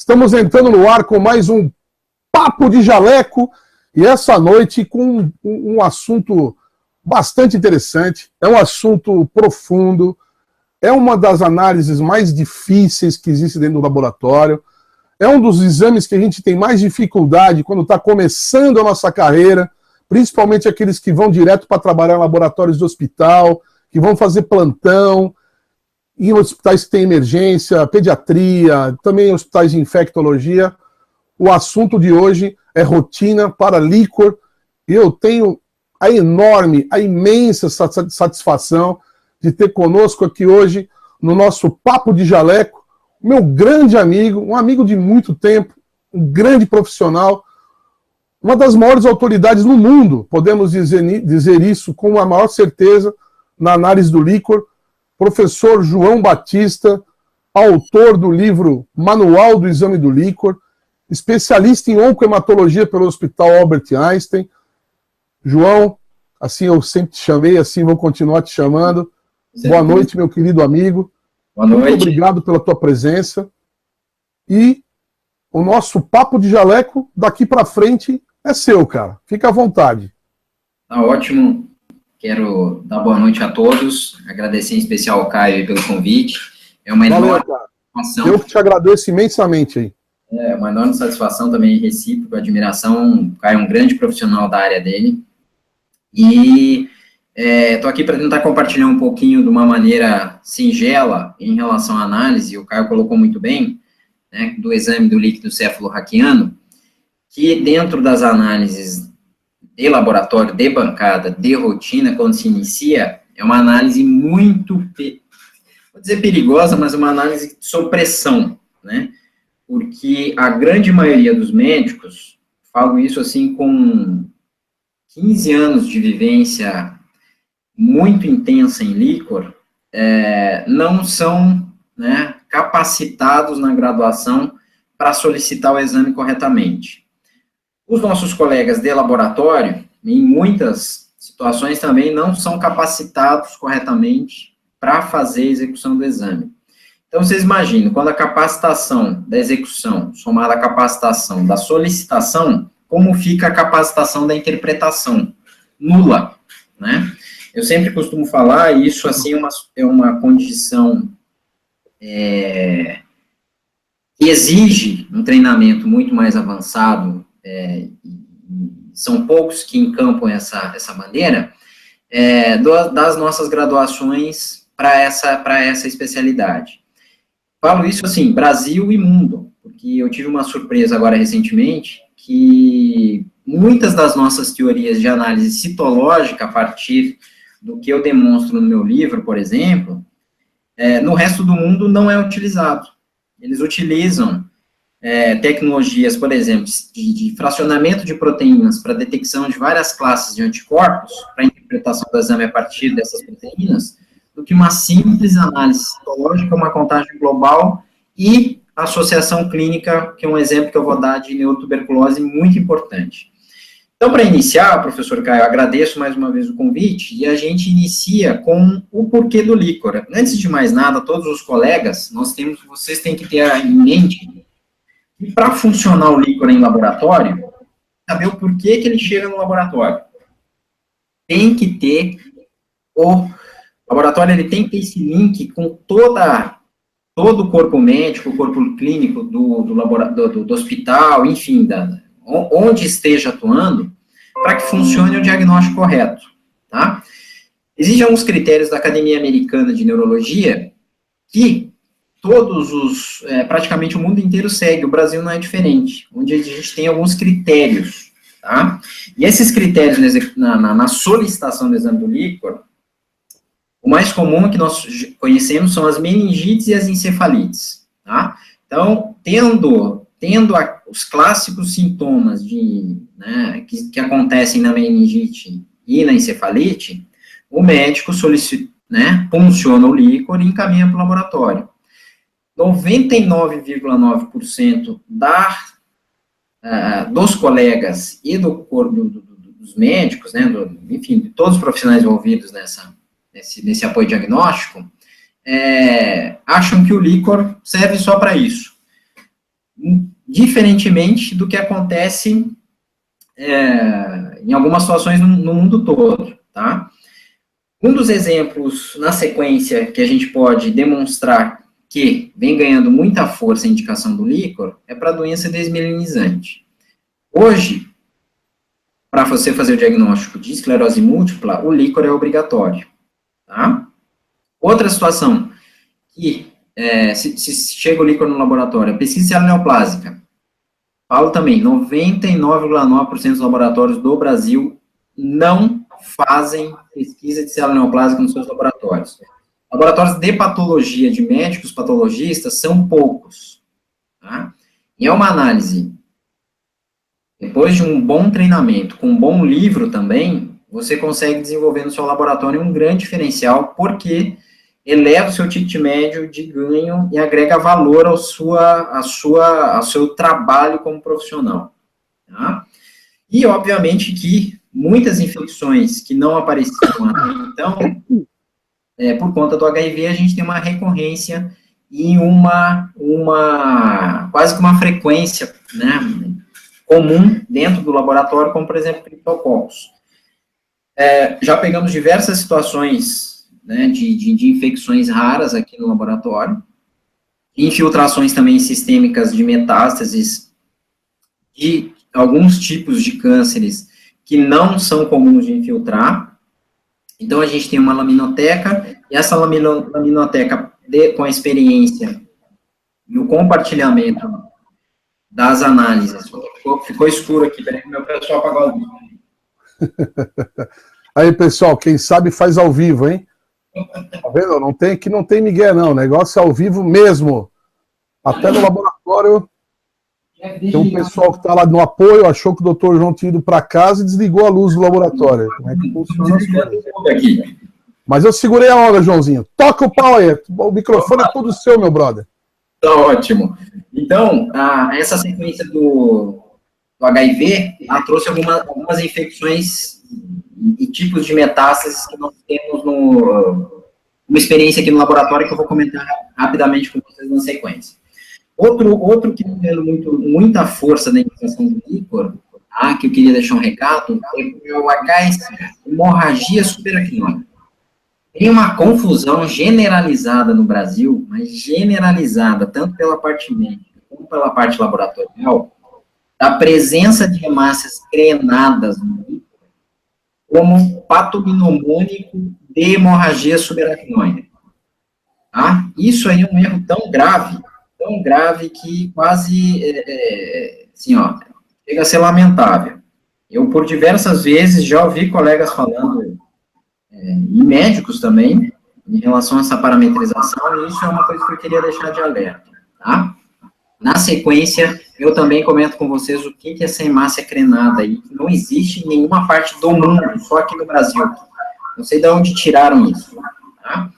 Estamos entrando no ar com mais um Papo de Jaleco, e essa noite com um assunto bastante interessante, é um assunto profundo, é uma das análises mais difíceis que existe dentro do laboratório, é um dos exames que a gente tem mais dificuldade quando está começando a nossa carreira, principalmente aqueles que vão direto para trabalhar em laboratórios de hospital, que vão fazer plantão, em hospitais que têm emergência, pediatria, também hospitais de infectologia. O assunto de hoje é rotina para líquor. E eu tenho a enorme, a imensa satisfação de ter conosco aqui hoje, no nosso Papo de Jaleco, o meu grande amigo, um amigo de muito tempo, um grande profissional, uma das maiores autoridades no mundo, podemos dizer isso com a maior certeza, na análise do líquor, professor João Batista, autor do livro Manual do Exame do Líquor, especialista em oncohematologia pelo Hospital Albert Einstein. João, assim eu sempre te chamei, assim vou continuar te chamando. Boa noite, meu querido amigo. Boa noite. Muito obrigado pela tua presença. E o nosso Papo de Jaleco, daqui para frente, é seu, cara. Fica à vontade. Tá ótimo. Quero dar boa noite a todos, agradecer em especial ao Caio pelo convite. É uma enorme satisfação. Eu que te agradeço imensamente aí. É uma enorme satisfação também, recíproca, admiração. O Caio é um grande profissional da área dele. E estou aqui para tentar compartilhar um pouquinho de uma maneira singela em relação à análise, o Caio colocou muito bem, né, do exame do líquido cefalorraquiano, que dentro das análises de laboratório, de bancada, de rotina, quando se inicia, é uma análise muito, vou dizer perigosa, mas uma análise sob pressão, né? Porque a grande maioria dos médicos, falo isso assim com 15 anos de vivência muito intensa em líquor, não são, né, capacitados na graduação para solicitar o exame corretamente. Os nossos colegas de laboratório, em muitas situações também, não são capacitados corretamente para fazer a execução do exame. Então, vocês imaginam, quando a capacitação da execução, somada à capacitação da solicitação, como fica a capacitação da interpretação? Nula, né? Eu sempre costumo falar, e isso, assim, é uma condição que exige um treinamento muito mais avançado, são poucos que encampam essa bandeira, das nossas graduações para essa especialidade. Falo isso assim, Brasil e mundo, porque eu tive uma surpresa agora recentemente, que muitas das nossas teorias de análise citológica, a partir do que eu demonstro no meu livro, por exemplo, no resto do mundo não é utilizado. Eles utilizam tecnologias, por exemplo, de fracionamento de proteínas para detecção de várias classes de anticorpos, para interpretação do exame a partir dessas proteínas, do que uma simples análise citológica, uma contagem global e associação clínica, que é um exemplo que eu vou dar de neotuberculose muito importante. Então, para iniciar, professor Caio, eu agradeço mais uma vez o convite, e a gente inicia com o porquê do líquor. Antes de mais nada, todos os colegas, vocês têm que ter em mente que para funcionar o líquor em laboratório, saber o porquê que ele chega no laboratório. Tem que ter, o laboratório ele tem que ter esse link com todo o corpo médico, o corpo clínico do hospital, enfim, onde esteja atuando, para que funcione o diagnóstico correto, tá? Existem alguns critérios da Academia Americana de Neurologia que praticamente o mundo inteiro segue, o Brasil não é diferente, onde a gente tem alguns critérios, tá? E esses critérios na solicitação do exame do líquor, o mais comum que nós conhecemos são as meningites e as encefalites, tá? Então, tendo os clássicos sintomas que acontecem na meningite e na encefalite, o médico punciona o líquor e encaminha para o laboratório. 99,9% dos colegas e dos médicos, né, enfim, de todos os profissionais envolvidos nesse apoio diagnóstico, acham que o líquor serve só para isso. diferentemente do que acontece em algumas situações no mundo todo, tá? Um dos exemplos, na sequência, que a gente pode demonstrar que vem ganhando muita força a indicação do líquor, é para a doença desmielinizante. Hoje, para você fazer o diagnóstico de esclerose múltipla, o líquor é obrigatório, tá? Outra situação, que se chega o líquor no laboratório, pesquisa neoplásica, falo também, 99,9% dos laboratórios do Brasil não fazem pesquisa de célula neoplásica nos seus laboratórios. Laboratórios de patologia, de médicos patologistas, são poucos, tá? E é uma análise, depois de um bom treinamento, com um bom livro também, você consegue desenvolver no seu laboratório um grande diferencial, porque eleva o seu ticket médio de ganho e agrega valor ao seu trabalho como profissional, tá? E, obviamente, que muitas infecções que não apareciam até então, por conta do HIV, a gente tem uma recorrência e quase que uma frequência, né, comum dentro do laboratório, como, por exemplo, criptococcus. Já pegamos diversas situações, né, de infecções raras aqui no laboratório, infiltrações também sistêmicas de metástases de alguns tipos de cânceres que não são comuns de infiltrar. Então, a gente tem uma laminoteca, e essa laminoteca, com a experiência e o compartilhamento das análises. Ficou escuro aqui, peraí que meu pessoal apagou a luz. Aí, pessoal, quem sabe faz ao vivo, hein? Tá vendo? Não tem migué, não. O negócio é ao vivo mesmo. Até no laboratório. Tem um pessoal que está lá no apoio, achou que o doutor João tinha ido para casa e desligou a luz do laboratório. Como é que funciona as coisas? Mas eu segurei a onda, Joãozinho. Toca o pau aí. O microfone é todo seu, meu brother. Tá ótimo. Então, essa sequência do HIV, ela trouxe algumas infecções e tipos de metástases que nós temos uma experiência aqui no laboratório que eu vou comentar rapidamente com vocês na sequência. Outro que está tendo muita força na indicação do líquor, que eu queria deixar um recado, é o HS, hemorragia subaracnoide. Tem uma confusão generalizada no Brasil, mas generalizada, tanto pela parte médica como pela parte laboratorial, da presença de hemácias crenadas no líquor como patognomônico de hemorragia subaracnoide. Tá? Isso aí é um erro tão grave que quase, assim, chega a ser lamentável. Eu, por diversas vezes, já ouvi colegas falando, e médicos também, em relação a essa parametrização, e isso é uma coisa que eu queria deixar de alerta, tá? Na sequência, eu também comento com vocês o que é essa hemácia crenada aí, que não existe em nenhuma parte do mundo, só aqui no Brasil. Não sei de onde tiraram isso, tá?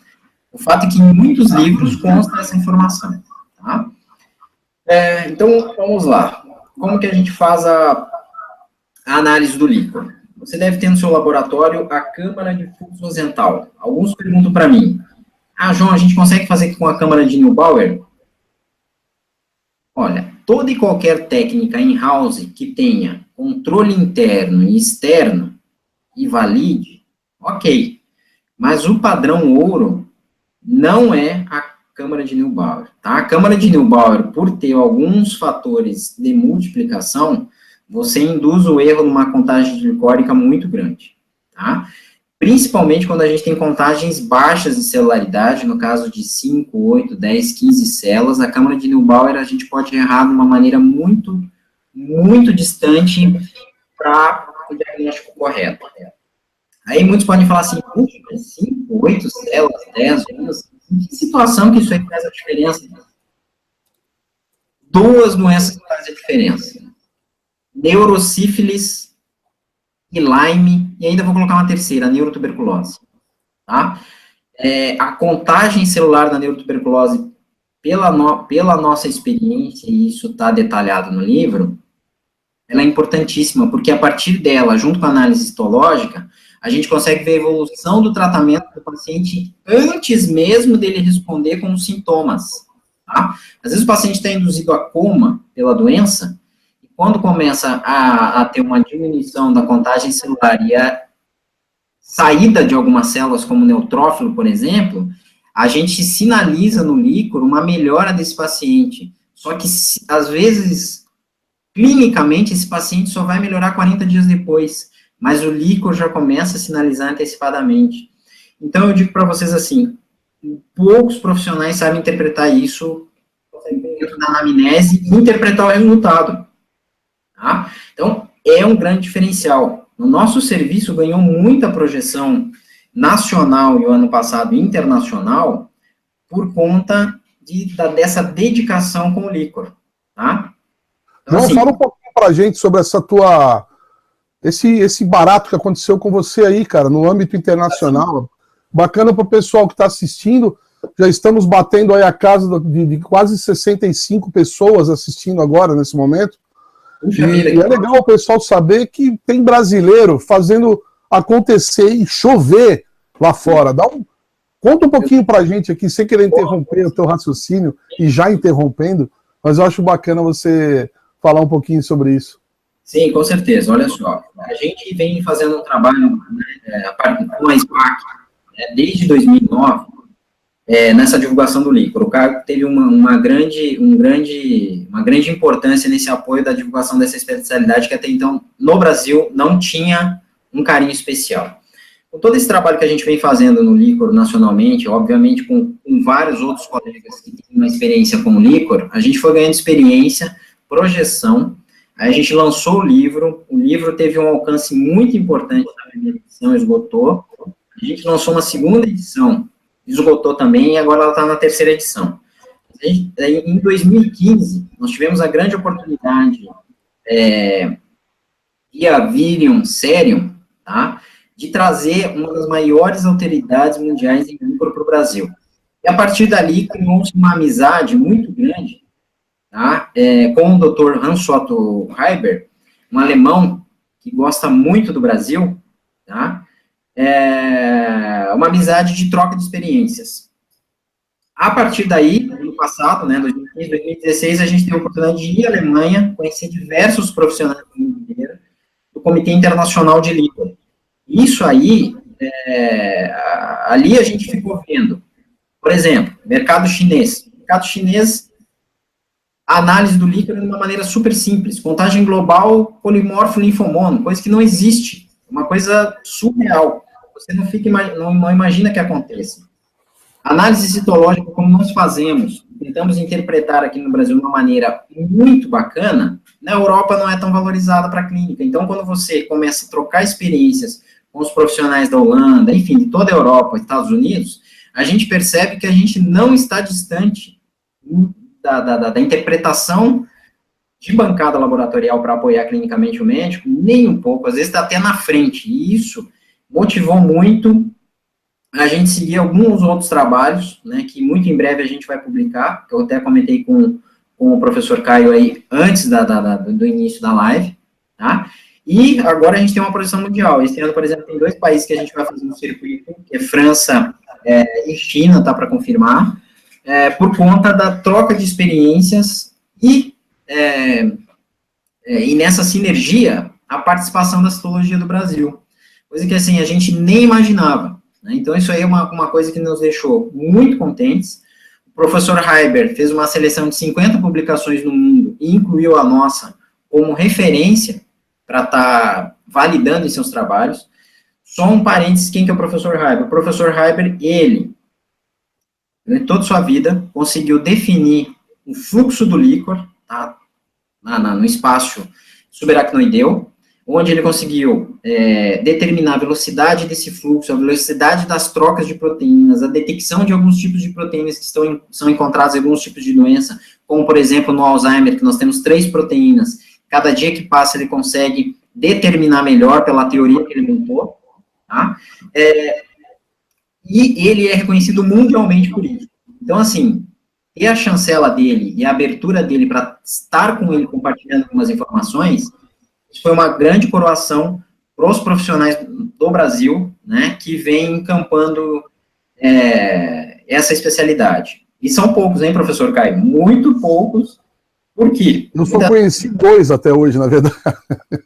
O fato é que em muitos livros consta essa informação, tá? Então, vamos lá. Como que a gente faz a análise do líquor? Você deve ter no seu laboratório a câmara de fluxo rosental. Alguns perguntam para mim, João, a gente consegue fazer com a câmara de Neubauer? Olha, toda e qualquer técnica in-house que tenha controle interno e externo e valide, ok. Mas o padrão ouro não é a câmara de Neubauer, tá? A câmara de Neubauer, por ter alguns fatores de multiplicação, você induz o erro numa contagem glicórica muito grande, tá? Principalmente quando a gente tem contagens baixas de celularidade, no caso de 5, 8, 10, 15 células, a câmara de Neubauer a gente pode errar de uma maneira muito, muito distante para o diagnóstico correto. Aí muitos podem falar assim, 5, 8 células, 10, 11, que situação que isso aí faz a diferença? Duas doenças que fazem a diferença. Neurosífilis e Lyme, e ainda vou colocar uma terceira, a neurotuberculose, tá? A contagem celular da neurotuberculose, pela nossa experiência, e isso está detalhado no livro, ela é importantíssima, porque a partir dela, junto com a análise histológica, a gente consegue ver a evolução do tratamento do paciente antes mesmo dele responder com os sintomas, tá? Às vezes o paciente está induzido a coma pela doença, e quando começa a ter uma diminuição da contagem celular e a saída de algumas células, como o neutrófilo, por exemplo, a gente sinaliza no líquor uma melhora desse paciente. Só que, às vezes, clinicamente, esse paciente só vai melhorar 40 dias depois, mas o líquor já começa a sinalizar antecipadamente. Então, eu digo para vocês assim, poucos profissionais sabem interpretar isso dentro da anamnese e interpretar o resultado, tá? Então, é um grande diferencial. O nosso serviço ganhou muita projeção nacional e o ano passado internacional por conta dessa dedicação com o líquor, tá? Então, João, assim, fala um pouquinho pra gente sobre esse barato que aconteceu com você aí, cara, no âmbito internacional. Bacana para o pessoal que está assistindo. Já estamos batendo aí a casa de quase 65 pessoas assistindo agora, nesse momento. E é legal o pessoal saber que tem brasileiro fazendo acontecer e chover lá fora. Conta um pouquinho pra gente aqui, sem querer interromper o teu raciocínio, e já interrompendo, mas eu acho bacana você falar um pouquinho sobre isso. Sim, com certeza. Olha só, a gente vem fazendo um trabalho, né, com a SPAC, desde 2009, nessa divulgação do líquor. O Caio teve uma grande importância nesse apoio da divulgação dessa especialidade, que até então, no Brasil, não tinha um carinho especial. Com todo esse trabalho que a gente vem fazendo no líquor nacionalmente, obviamente com vários outros colegas que têm uma experiência com o líquor, a gente foi ganhando experiência, projeção, aí a gente lançou o livro teve um alcance muito importante na primeira edição, esgotou, a gente lançou uma segunda edição, esgotou também, e agora ela está na terceira edição. Em 2015, nós tivemos a grande oportunidade, via Virium Serium, tá, de trazer uma das maiores autoridades mundiais em líquor para o Brasil. E a partir dali, criou-se uma amizade muito grande, tá, com o Dr. Hans-Otto Heiber, um alemão que gosta muito do Brasil, tá, uma amizade de troca de experiências. A partir daí, no ano passado, né, 2015, 2016, a gente teve a oportunidade de ir à Alemanha, conhecer diversos profissionais do mundo inteiro, do Comitê Internacional de Líquor. Isso aí, ali a gente ficou vendo, por exemplo, mercado chinês. Mercado chinês, a análise do líquor de uma maneira super simples, contagem global, polimorfo linfomono, coisa que não existe, uma coisa surreal. Você não imagina que aconteça. Análise citológica, como nós fazemos, tentamos interpretar aqui no Brasil de uma maneira muito bacana, na Europa não é tão valorizada para a clínica. Então, quando você começa a trocar experiências com os profissionais da Holanda, enfim, de toda a Europa, Estados Unidos, a gente percebe que a gente não está distante da interpretação de bancada laboratorial para apoiar clinicamente o médico, nem um pouco, às vezes está até na frente, e isso motivou muito a gente seguir alguns outros trabalhos, né, que muito em breve a gente vai publicar, que eu até comentei com o professor Caio aí, antes do início da live, tá? E agora a gente tem uma projeção mundial. Esse ano, por exemplo, tem 2 países que a gente vai fazer no circuito, que é França e China, tá para confirmar, por conta da troca de experiências e nessa sinergia, a participação da citologia do Brasil. Coisa que, assim, a gente nem imaginava, né? Então, isso aí é uma coisa que nos deixou muito contentes. O professor Heiber fez uma seleção de 50 publicações no mundo e incluiu a nossa como referência para estar validando em seus trabalhos. Só um parênteses, quem que é o professor Heiber? O professor Heiber, ele, em toda a sua vida, conseguiu definir o fluxo do líquor, tá, no espaço subaracnoideu, onde ele conseguiu determinar a velocidade desse fluxo, a velocidade das trocas de proteínas, a detecção de alguns tipos de proteínas que são encontradas em alguns tipos de doença, como, por exemplo, no Alzheimer, que nós temos 3 proteínas. Cada dia que passa, ele consegue determinar melhor pela teoria que ele montou, tá? E ele é reconhecido mundialmente por isso. Então, assim, ter a chancela dele e a abertura dele para estar com ele compartilhando algumas informações, isso foi uma grande coroação para os profissionais do Brasil, né, que vem encampando essa especialidade. E são poucos, hein, professor Caio? Muito poucos. Por quê? Eu só conheci 2 até hoje, na verdade.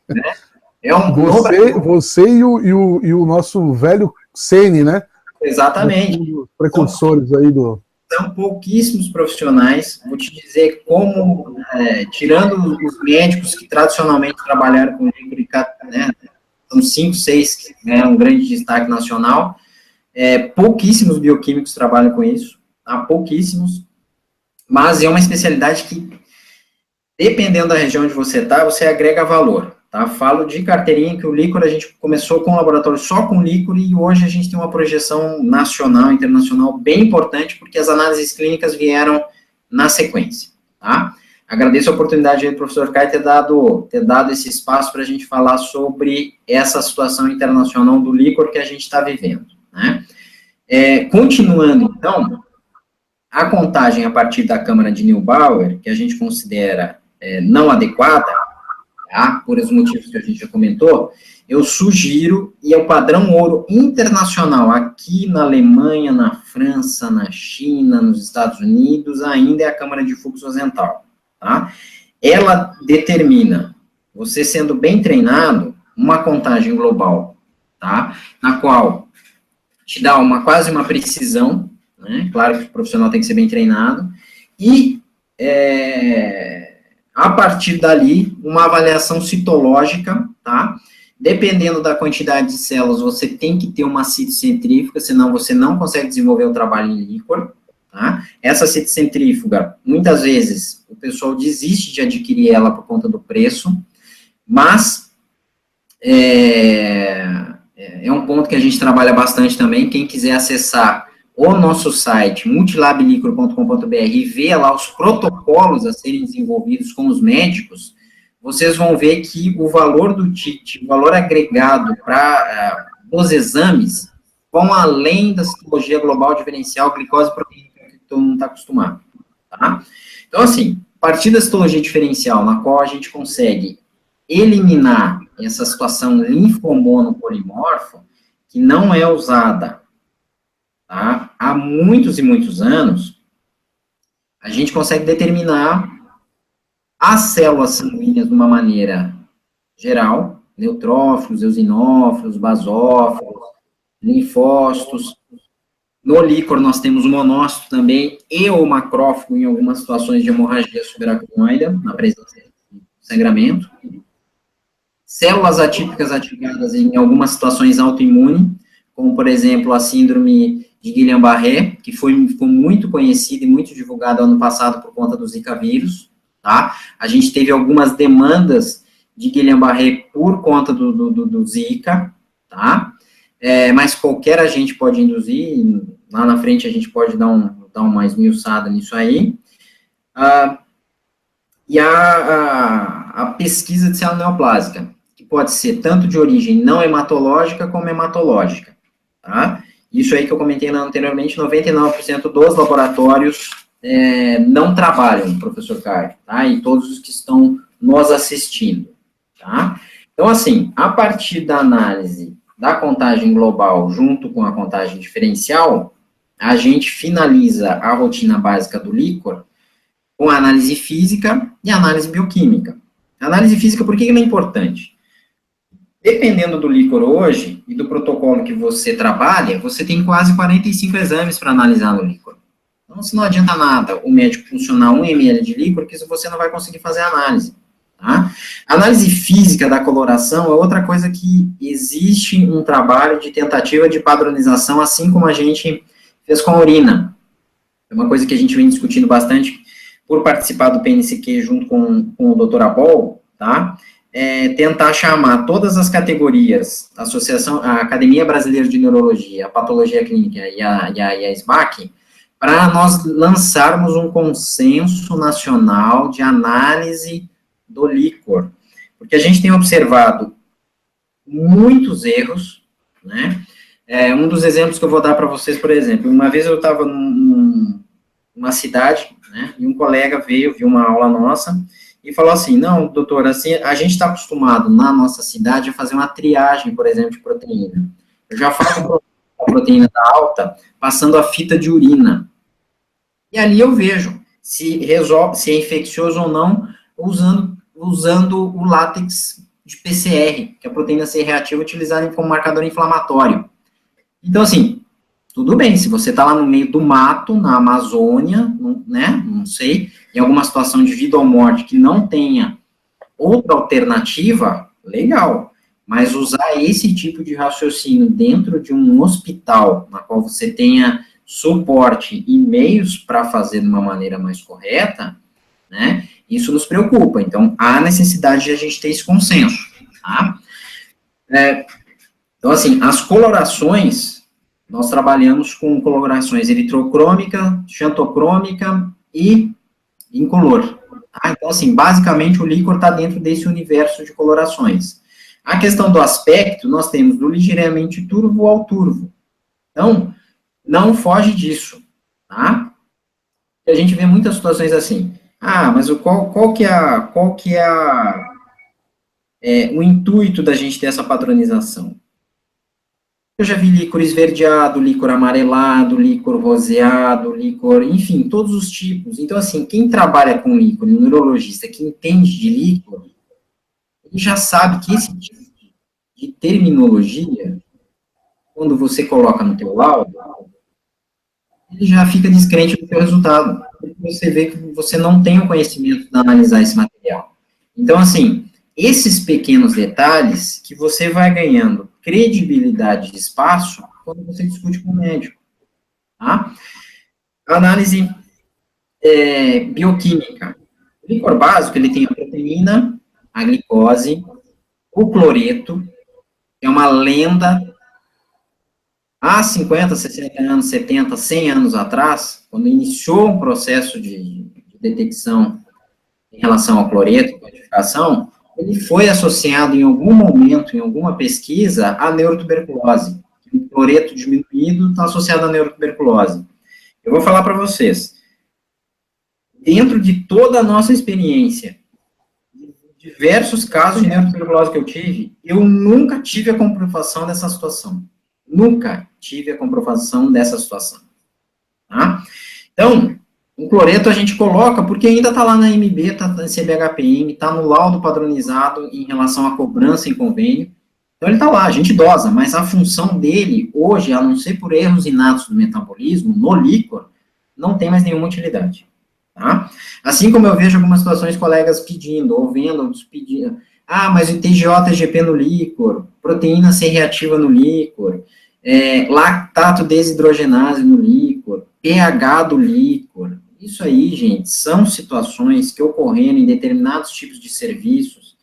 Né? Você e o nosso velho Ceni, né? Exatamente. Os precursores aí do... São pouquíssimos profissionais, vou te dizer como, tirando os médicos que tradicionalmente trabalharam com líquor, né, são 5, 6, que é um grande destaque nacional, pouquíssimos bioquímicos trabalham com isso, tá? Pouquíssimos, mas é uma especialidade que, dependendo da região onde você está, você agrega valor, tá? Falo de carteirinha que o líquor, a gente começou com um laboratório só com líquor e hoje a gente tem uma projeção nacional, internacional bem importante, porque as análises clínicas vieram na sequência, tá? Agradeço a oportunidade do professor Caio ter dado esse espaço para a gente falar sobre essa situação internacional do líquor que a gente está vivendo, né? Continuando, então, a contagem a partir da Câmara de Neubauer, que a gente considera não adequada, tá? Por os motivos que a gente já comentou, eu sugiro, e é o padrão ouro internacional, aqui na Alemanha, na França, na China, nos Estados Unidos, ainda é a Câmara de Fluxo Azental, tá? Ela determina, você sendo bem treinado, uma contagem global, tá? Na qual te dá quase uma precisão, né? Claro que o profissional tem que ser bem treinado, e a partir dali, uma avaliação citológica, tá? Dependendo da quantidade de células, você tem que ter uma citocentrífuga, senão você não consegue desenvolver o trabalho em líquor, tá? Essa citocentrífuga, muitas vezes, o pessoal desiste de adquirir ela por conta do preço, mas é um ponto que a gente trabalha bastante também. Quem quiser acessar o nosso site, multilabiliquor.com.br, e ver lá os protocolos a serem desenvolvidos com os médicos, vocês vão ver que o valor do TIT, o valor agregado dos exames, vão além da citologia global diferencial, glicose e proteína, que todo mundo está acostumado, tá? Então, assim, a partir da citologia diferencial, na qual a gente consegue eliminar essa situação linfomonopolimorfo, que não é usada, tá? Há muitos e muitos anos, a gente consegue determinar as células sanguíneas de uma maneira geral, neutrófilos, eosinófilos, basófilos, linfócitos. No líquor nós temos o monócito também, e o macrófago em algumas situações de hemorragia subaracnoide, na presença de sangramento. Células atípicas ativadas em algumas situações autoimunes, como, por exemplo, a síndrome de Guillain-Barré, que ficou muito conhecida e muito divulgada ano passado por conta do Zika vírus, tá? A gente teve algumas demandas de Guillain-Barré por conta do Zika, tá? Mas qualquer agente pode induzir, lá na frente a gente pode dar uma esmiuçada nisso aí. E a pesquisa de célula neoplásica, que pode ser tanto de origem não hematológica como hematológica, tá? Isso aí que eu comentei anteriormente, 99% dos laboratórios não trabalham, professor Caio, tá? E todos os que estão nos assistindo, tá? Então, assim, a partir da análise da contagem global junto com a contagem diferencial, a gente finaliza a rotina básica do líquor com a análise física e a análise bioquímica. A análise física, por que ela é importante? Dependendo do líquor hoje e do protocolo que você trabalha, você tem quase 45 exames para analisar no líquor. Então, se não adianta nada o médico funcionar 1 ml de líquor, porque você não vai conseguir fazer a análise. Tá? A análise física da coloração é outra coisa que existe um trabalho de tentativa de padronização, assim como a gente fez com a urina. É uma coisa que a gente vem discutindo bastante por participar do PNCQ junto com o Dr. Abol, tá? Tentar chamar todas as categorias, a Academia Brasileira de Neurologia, a Patologia Clínica e a SBAC, para nós lançarmos um consenso nacional de análise do líquor, porque a gente tem observado muitos erros, né? Um dos exemplos que eu vou dar para vocês, por exemplo, uma vez eu estava numa cidade, né, e um colega viu uma aula nossa, e falou assim, não, doutor, assim, a gente está acostumado na nossa cidade a fazer uma triagem, por exemplo, de proteína. Eu já faço a proteína da alta passando a fita de urina. E ali eu vejo se resolve, se é infeccioso ou não, usando o látex de PCR, que é a proteína C reativa utilizada como marcador inflamatório. Então, assim, tudo bem, se você está lá no meio do mato, na Amazônia, né, não sei, em alguma situação de vida ou morte que não tenha outra alternativa, legal. Mas usar esse tipo de raciocínio dentro de um hospital, na qual você tenha suporte e meios para fazer de uma maneira mais correta, né, isso nos preocupa. Então, há necessidade de a gente ter esse consenso, tá? Então, assim, as colorações, nós trabalhamos com colorações eritrocrômica, xantocrômica e incolor. Tá? Então, assim, basicamente o líquor está dentro desse universo de colorações. A questão do aspecto, nós temos do ligeiramente turvo ao turvo. Então, não foge disso, tá? E a gente vê muitas situações assim. Ah, mas qual que é o intuito da gente ter essa padronização? Eu já vi líquor esverdeado, líquor amarelado, líquor roseado, líquor, enfim, todos os tipos. Então, assim, quem trabalha com líquor, um neurologista que entende de líquor, ele já sabe que esse tipo de terminologia, quando você coloca no teu laudo, ele já fica descrente do teu resultado. Você vê que você não tem o conhecimento de analisar esse material. Então, assim, esses pequenos detalhes que você vai ganhando credibilidade de espaço quando você discute com o médico, tá? Análise bioquímica. O líquor básico, ele tem a proteína, a glicose, o cloreto, que é uma lenda. Há 50, 60 anos, 70, 100 anos atrás, quando iniciou um processo de detecção em relação ao cloreto, codificação, ele foi associado em algum momento, em alguma pesquisa, à neurotuberculose. O cloreto diminuído está associado à neurotuberculose. Eu vou falar para vocês, dentro de toda a nossa experiência, diversos casos de neurotuberculose que eu tive, eu nunca tive a comprovação dessa situação. Nunca tive a comprovação dessa situação. Tá? Então, o cloreto a gente coloca porque ainda está lá na MB, está na CBHPM, está no laudo padronizado em relação à cobrança em convênio. Então, ele está lá, a gente dosa, mas a função dele, hoje, a não ser por erros inatos do metabolismo, no líquor, não tem mais nenhuma utilidade. Tá? Assim como eu vejo algumas situações colegas pedindo, ou vendo, outros pedindo, mas o TGO-TGP no líquor, proteína C reativa no líquor, lactato desidrogenase no líquor, pH do líquor. Isso aí, gente, são situações que ocorreram em determinados tipos de serviços.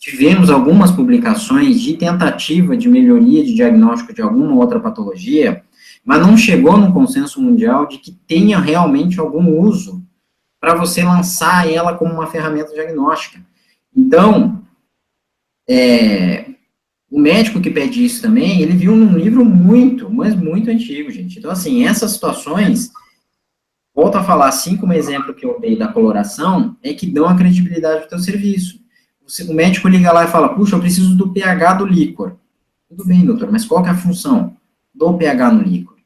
Tivemos algumas publicações de tentativa de melhoria de diagnóstico de alguma outra patologia, mas não chegou num consenso mundial de que tenha realmente algum uso para você lançar ela como uma ferramenta diagnóstica. Então, o médico que pede isso também, ele viu num livro muito, mas muito antigo, gente. Então, assim, essas situações, volto a falar, assim como o exemplo que eu dei da coloração, é que dão a credibilidade do teu serviço. O médico liga lá e fala, puxa, eu preciso do pH do líquor. Tudo bem, doutor, mas qual que é a função do pH no líquor?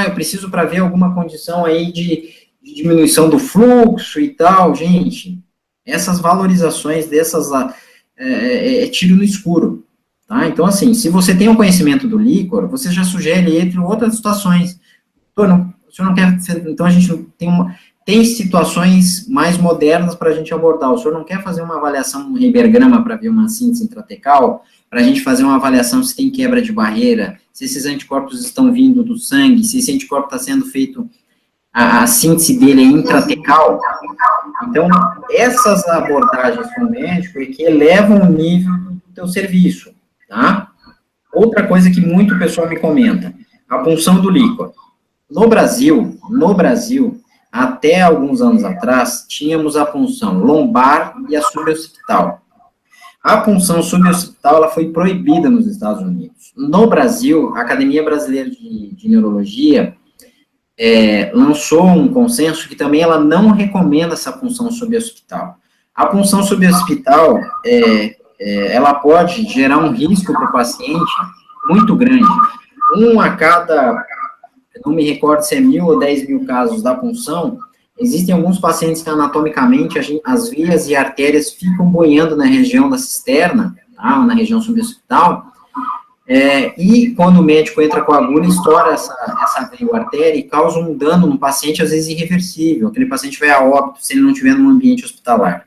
Eu preciso para ver alguma condição aí de diminuição do fluxo e tal. Gente, essas valorizações dessas tiro no escuro. Tá? Então, assim, se você tem um conhecimento do líquor, você já sugere entre outras situações. O senhor não quer... Então, a gente tem situações mais modernas para a gente abordar. O senhor não quer fazer uma avaliação no Heibergrama para ver uma síntese intratecal? Para a gente fazer uma avaliação se tem quebra de barreira, se esses anticorpos estão vindo do sangue, se esse anticorpo está sendo feito, a síntese dele é intratecal. Então, essas abordagens com o médico é que elevam o nível do teu serviço. Tá? Outra coisa que muito pessoal me comenta, a punção do líquor. No Brasil, até alguns anos atrás, tínhamos a punção lombar e a suboccipital. A punção suboccipital, ela foi proibida nos Estados Unidos. No Brasil, a Academia Brasileira de Neurologia lançou um consenso que também ela não recomenda essa punção suboccipital. A punção suboccipital, ela pode gerar um risco para o paciente muito grande. 1 a cada eu não me recordo se é 1.000 ou 10.000 casos da punção, existem alguns pacientes que anatomicamente as veias e artérias ficam boiando na região da cisterna, tá, ou na região suboccipital, e quando o médico entra com a agulha, estoura essa veia ou artéria e causa um dano no paciente, às vezes irreversível. Aquele paciente vai a óbito se ele não estiver num ambiente hospitalar.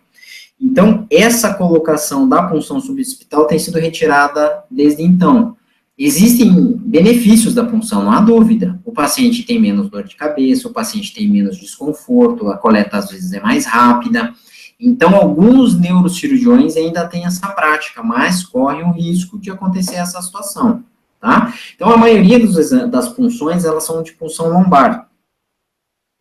Então, essa colocação da punção suboccipital tem sido retirada desde então. Existem benefícios da punção, não há dúvida. O paciente tem menos dor de cabeça, o paciente tem menos desconforto, a coleta às vezes é mais rápida. Então, alguns neurocirurgiões ainda têm essa prática, mas correm o risco de acontecer essa situação, tá? Então, a maioria das punções, elas são de punção lombar.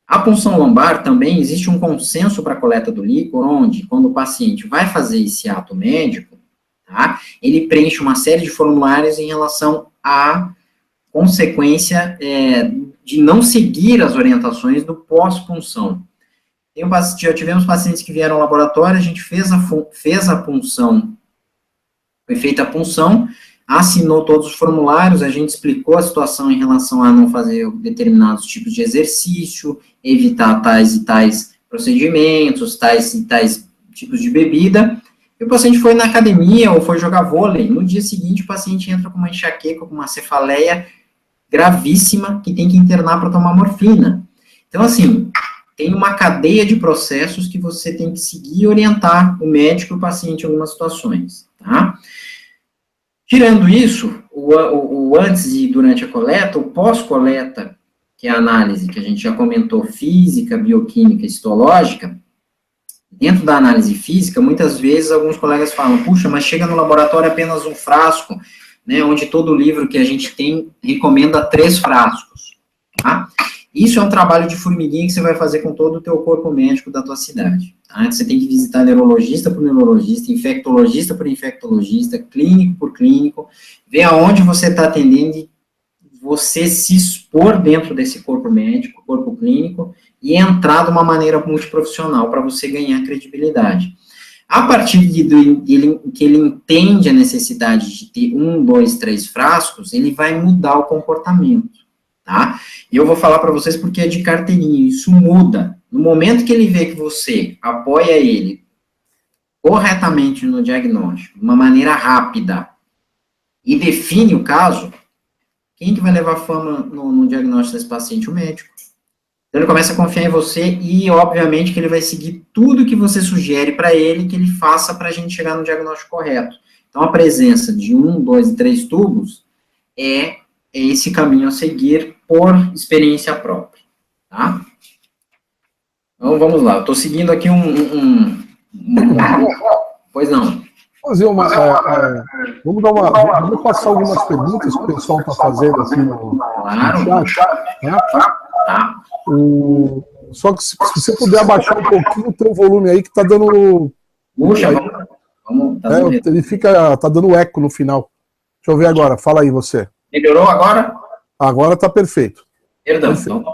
A punção lombar também existe um consenso para a coleta do líquor, onde, quando o paciente vai fazer esse ato médico, tá, ele preenche uma série de formulários em relação à consequência de não seguir as orientações do pós-punção. Já tivemos pacientes que vieram ao laboratório, a gente fez a punção, foi feita a punção, assinou todos os formulários, a gente explicou a situação em relação a não fazer determinados tipos de exercício, evitar tais e tais procedimentos, tais e tais tipos de bebida, e o paciente foi na academia ou foi jogar vôlei. No dia seguinte, o paciente entra com uma enxaqueca, com uma cefaleia gravíssima, que tem que internar para tomar morfina. Então, assim, tem uma cadeia de processos que você tem que seguir e orientar o médico e o paciente em algumas situações, tá? Tirando isso, o antes e durante a coleta, o pós-coleta, que é a análise que a gente já comentou, física, bioquímica e histológica, dentro da análise física, muitas vezes alguns colegas falam, puxa, mas chega no laboratório apenas um frasco, né, onde todo livro que a gente tem recomenda 3 frascos, tá? Isso é um trabalho de formiguinha que você vai fazer com todo o teu corpo médico da tua cidade, tá? Você tem que visitar neurologista por neurologista, infectologista por infectologista, clínico por clínico, ver aonde você está atendendo e você se expor dentro desse corpo médico, corpo clínico, e entrar de uma maneira multiprofissional para você ganhar credibilidade. A partir que ele entende a necessidade de ter 1, 2, 3 frascos, ele vai mudar o comportamento, tá? E eu vou falar para vocês porque é de carteirinha, isso muda. No momento que ele vê que você apoia ele corretamente no diagnóstico, de uma maneira rápida, e define o caso, quem que vai levar fama no diagnóstico desse paciente? O médico. Então, ele começa a confiar em você e, obviamente, que ele vai seguir tudo que você sugere para ele, que ele faça para a gente chegar no diagnóstico correto. Então, a presença de 1, 2 e 3 tubos é esse caminho a seguir por experiência própria, tá? Então, vamos lá. Eu estou seguindo aqui Pois não. Fazer vamos passar algumas perguntas que o pessoal está fazendo aqui no chat. Né? Tá. Só que se você puder abaixar um pouquinho o teu volume aí, que está dando... Puxa, ele tá dando eco no final. Deixa eu ver agora, fala aí você. Melhorou agora? Agora está perfeito. Perdão, perfeito.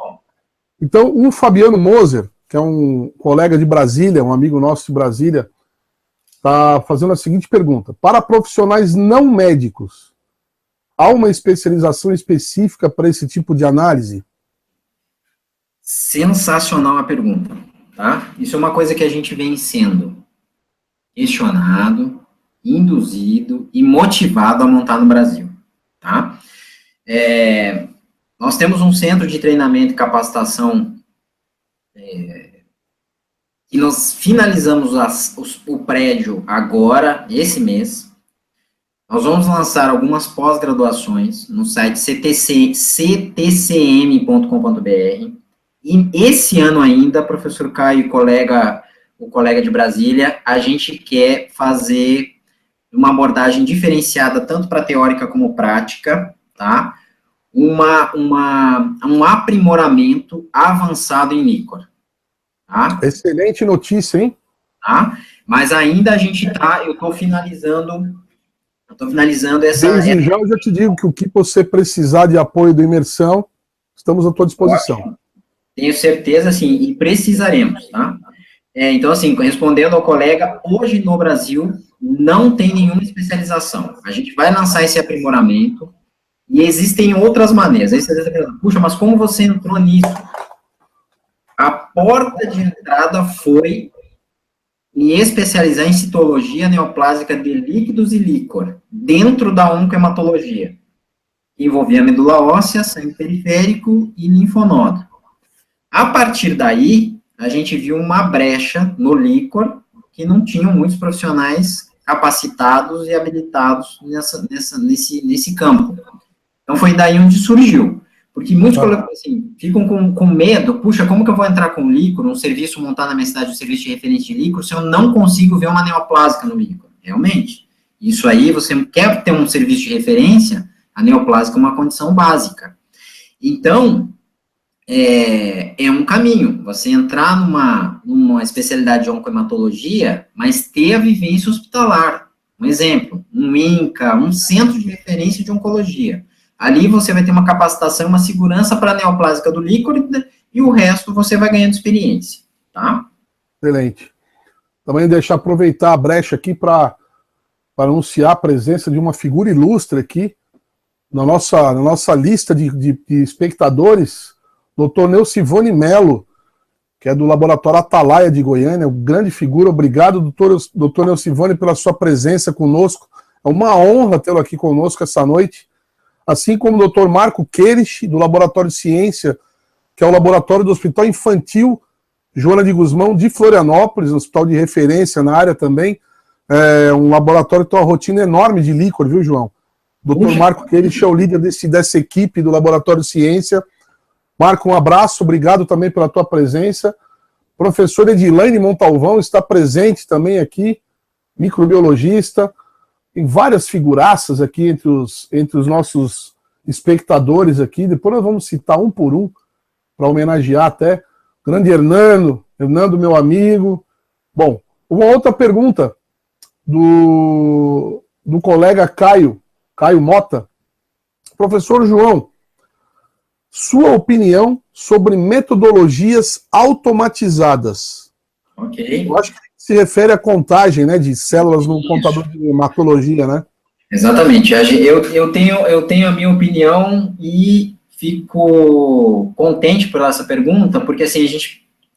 Então, o Fabiano Moser, que é um colega de Brasília, um amigo nosso de Brasília, está fazendo a seguinte pergunta. Para profissionais não médicos, há uma especialização específica para esse tipo de análise? Sensacional a pergunta, tá? Isso é uma coisa que a gente vem sendo questionado, induzido e motivado a montar no Brasil, tá? Nós temos um centro de treinamento e capacitação e nós finalizamos o prédio agora, esse mês. Nós vamos lançar algumas pós-graduações no site ctcm.com.br. E esse ano ainda, professor Caio e o colega de Brasília, a gente quer fazer uma abordagem diferenciada, tanto para teórica como prática, tá? Um aprimoramento avançado em líquor. Tá? Excelente notícia, hein? Tá? Mas ainda eu estou finalizando essa... Desde já eu já te digo que o que você precisar de apoio do Imersão, estamos à tua disposição. Ótimo. Tenho certeza, sim, e precisaremos, tá? Então, assim, respondendo ao colega, hoje no Brasil não tem nenhuma especialização. A gente vai lançar esse aprimoramento, E existem outras maneiras. Aí você está pensando, puxa, mas como você entrou nisso? A porta de entrada foi me especializar em citologia neoplásica de líquidos e líquor, dentro da oncohematologia. Envolvia medula óssea, sangue periférico e linfonodo. A partir daí, a gente viu uma brecha no líquor, que não tinham muitos profissionais capacitados e habilitados nesse campo. Então, foi daí onde surgiu. Porque muitos colegas assim, ficam com medo, puxa, como que eu vou entrar com líquor, um serviço montado na minha cidade, um serviço de referência de líquor, se eu não consigo ver uma neoplásica no líquor? Realmente. Isso aí, você quer ter um serviço de referência, a neoplásica é uma condição básica. Então, é um caminho, você entrar numa especialidade de oncohematologia, mas ter a vivência hospitalar. Um exemplo, um INCA, um centro de referência de oncologia. Ali você vai ter uma capacitação, uma segurança para a neoplásica do líquor e o resto você vai ganhando experiência, tá? Excelente. Também aproveitar a brecha aqui para anunciar a presença de uma figura ilustre aqui na nossa lista de espectadores, Dr. Neucivone Melo, que é do Laboratório Atalaia de Goiânia, grande figura. Obrigado, doutor Neucivone, pela sua presença conosco. É uma honra tê-lo aqui conosco essa noite. Assim como o Dr. Marco Queires, do Laboratório de Ciência, que é o laboratório do Hospital Infantil Joana de Guzmão, de Florianópolis, um hospital de referência na área também. É um laboratório que tem uma rotina enorme de líquor, viu, João? Dr. Marco Queires é o líder dessa equipe do Laboratório de Ciência. Marco, um abraço, obrigado também pela tua presença. Professor Edilaine Montalvão está presente também aqui, microbiologista. Tem várias figuraças aqui entre os nossos espectadores aqui. Depois nós vamos citar um por um, para homenagear até. Grande Hernando, meu amigo. Bom, uma outra pergunta do colega Caio Mota. Professor João, sua opinião sobre metodologias automatizadas. Ok. Eu acho que se refere à contagem, né, de células no computador de hematologia, né? Exatamente. Eu tenho a minha opinião e fico contente por essa pergunta, porque assim,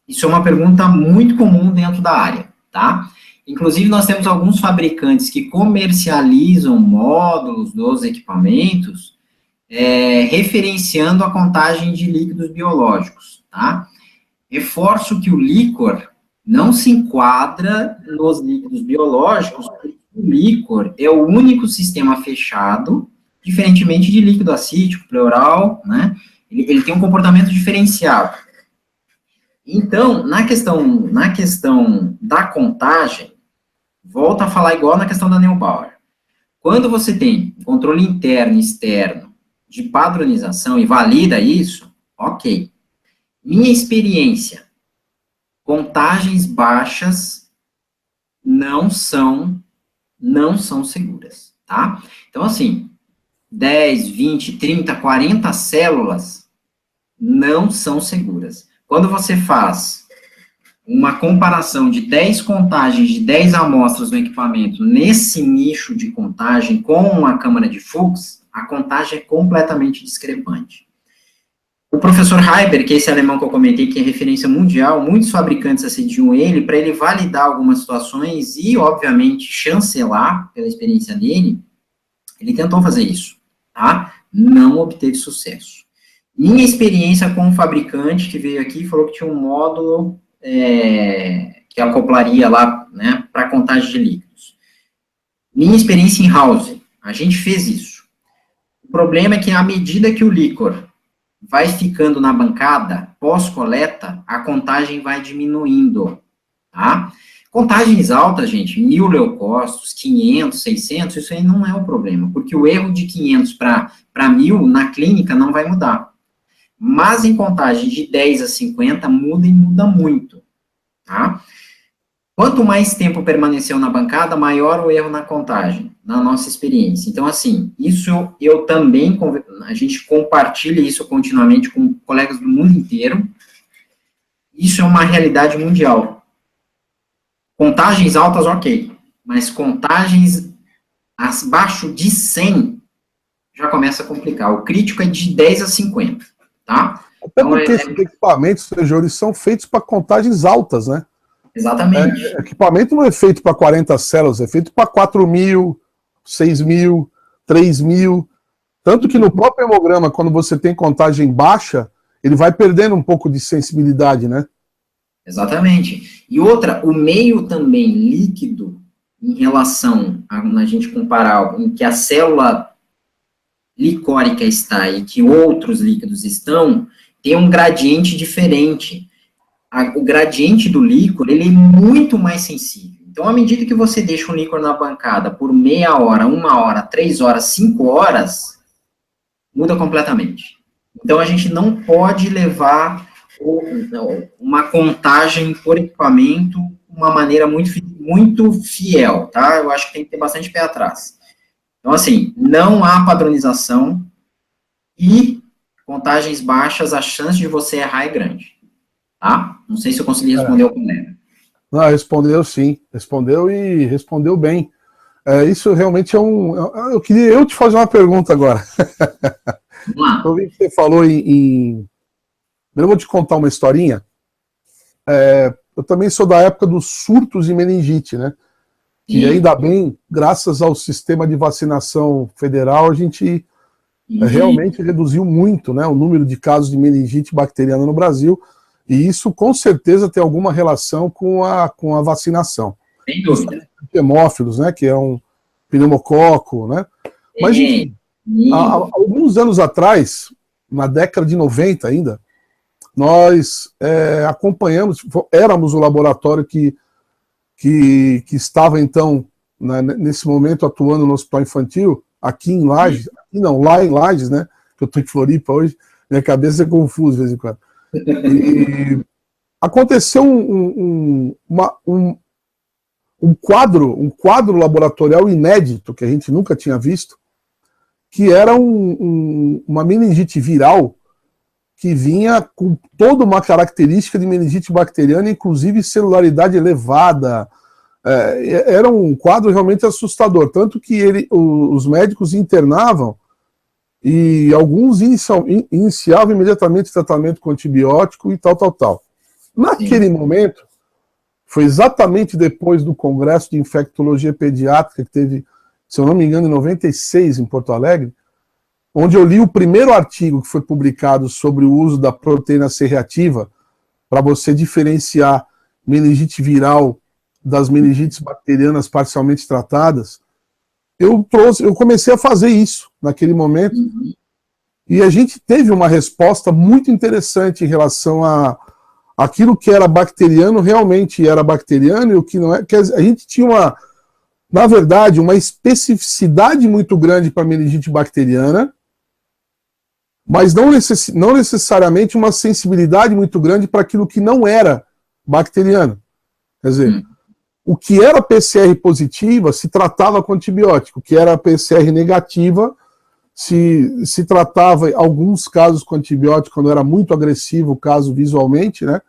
isso é uma pergunta muito comum dentro da área, tá? Inclusive, nós temos alguns fabricantes que comercializam módulos dos equipamentos, referenciando a contagem de líquidos biológicos, tá? Reforço que o líquor não se enquadra nos líquidos biológicos, porque o líquor é o único sistema fechado, diferentemente de líquido acítico, pleural, né? Ele tem um comportamento diferenciado. Então, na questão da contagem, volta a falar igual na questão da Neubauer. Quando você tem controle interno e externo de padronização e valida isso, ok. Minha experiência, contagens baixas não são seguras, tá? Então, assim, 10, 20, 30, 40 células não são seguras. Quando você faz uma comparação de 10 contagens de 10 amostras no equipamento nesse nicho de contagem com uma câmara de Fuchs, a contagem é completamente discrepante. O professor Heiber, que é esse alemão que eu comentei, que é referência mundial, muitos fabricantes acediam ele para ele validar algumas situações e, obviamente, chancelar pela experiência dele. Ele tentou fazer isso, tá? Não obteve sucesso. Minha experiência com um fabricante que veio aqui falou que tinha um módulo que acoplaria lá, né, para contagem de líquidos. Minha experiência em house, a gente fez isso. O problema é que à medida que o líquor vai ficando na bancada, pós-coleta, a contagem vai diminuindo, tá? Contagens altas, gente, 1000 leucócitos, 500, 600, isso aí não é o problema, porque o erro de 500 para 1000 na clínica não vai mudar. Mas em contagem de 10 a 50, muda e muda muito, tá? Quanto mais tempo permaneceu na bancada, maior o erro na contagem, na nossa experiência. Então, assim, isso eu também, a gente compartilha isso continuamente com colegas do mundo inteiro. Isso é uma realidade mundial. Contagens altas, ok, mas contagens abaixo de 100 já começa a complicar. O crítico é de 10 a 50, tá? Até porque esses equipamentos, Sérgio, eles são feitos para contagens altas, né? Exatamente. Equipamento não é feito para 40 células, é feito para 4.000, 6.000, 3.000. Tanto que no próprio hemograma, quando você tem contagem baixa, ele vai perdendo um pouco de sensibilidade, né? Exatamente. E outra, o meio também líquido, em relação a gente comparar em que a célula licórica está e que outros líquidos estão, tem um gradiente diferente. O gradiente do líquor, ele é muito mais sensível. Então, à medida que você deixa um líquor na bancada por meia hora, 1 hora, 3 horas, 5 horas, muda completamente. Então, a gente não pode levar uma contagem por equipamento de uma maneira muito fiel, tá? Eu acho que tem que ter bastante pé atrás. Então, assim, não há padronização e contagens baixas, a chance de você errar é grande, tá? Não sei se eu consegui responder o colega. Não, respondeu sim, respondeu e respondeu bem. Isso realmente é eu queria te fazer uma pergunta agora. Vamos lá. Eu vi que você falou Eu vou te contar uma historinha. Eu também sou da época dos surtos de meningite, né? E ainda bem, graças ao sistema de vacinação federal, a gente realmente reduziu muito, né, o número de casos de meningite bacteriana no Brasil, e isso com certeza tem alguma relação com a vacinação. Sem dúvida. Hemófilos, né, que é um pneumococo, né? Mas, enfim, há alguns anos atrás, na década de 90 ainda, nós acompanhamos, éramos o laboratório que estava, então, nesse momento, atuando no hospital infantil, aqui em Lages, lá em Lages, né, que eu estou em Floripa hoje, minha cabeça é confusa de vez em quando. E aconteceu um quadro laboratorial inédito, que a gente nunca tinha visto, que era uma meningite viral que vinha com toda uma característica de meningite bacteriana, inclusive celularidade elevada. Era um quadro realmente assustador, tanto que os médicos internavam e alguns iniciavam imediatamente tratamento com antibiótico e tal. Naquele momento, foi exatamente depois do Congresso de Infectologia Pediátrica, que teve, se eu não me engano, em 96, em Porto Alegre, onde eu li o primeiro artigo que foi publicado sobre o uso da proteína C reativa para você diferenciar meningite viral das meningites bacterianas parcialmente tratadas. Eu comecei a fazer isso naquele momento, e a gente teve uma resposta muito interessante em relação a aquilo que era bacteriano realmente era bacteriano e o que não é. A gente tinha na verdade, uma especificidade muito grande para a meningite bacteriana, mas não necessariamente uma sensibilidade muito grande para aquilo que não era bacteriano. Quer dizer, o que era PCR positiva se tratava com antibiótico, o que era PCR negativa se tratava, em alguns casos, com antibiótico, quando era muito agressivo o caso visualmente, né?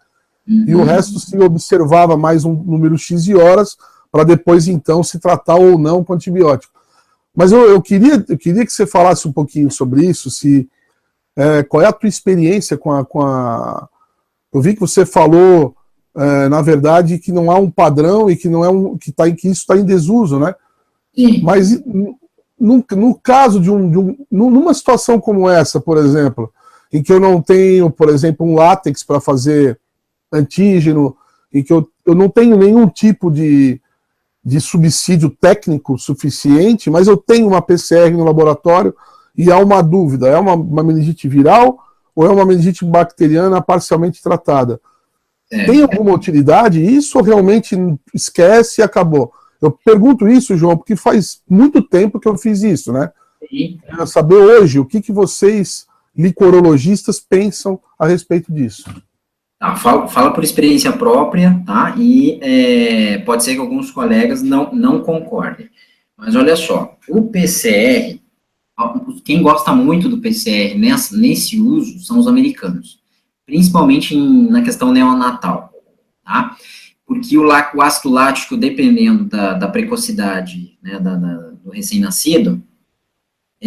E o resto se observava mais um número X de horas, para depois, então, se tratar ou não com antibiótico. Mas eu queria que você falasse um pouquinho sobre isso, qual é a tua experiência com a... Eu vi que você falou, na verdade, que não há um padrão e que não é que isso está em desuso, né? Sim. Mas no caso numa situação como essa, por exemplo, em que eu não tenho, por exemplo, um látex para fazer antígeno, em que eu não tenho nenhum tipo de subsídio técnico suficiente, mas eu tenho uma PCR no laboratório e há uma dúvida, é uma meningite viral ou é uma meningite bacteriana parcialmente tratada? Tem alguma utilidade? Isso realmente esquece e acabou? Eu pergunto isso, João, porque faz muito tempo que eu fiz isso, né? Quero saber hoje o que vocês, licorologistas, pensam a respeito disso. Tá, fala por experiência própria, tá? E pode ser que alguns colegas não concordem. Mas olha só, o PCR, quem gosta muito do PCR nesse uso são os americanos, principalmente na questão neonatal, tá? Porque o ácido lático, dependendo da precocidade, né, do recém-nascido,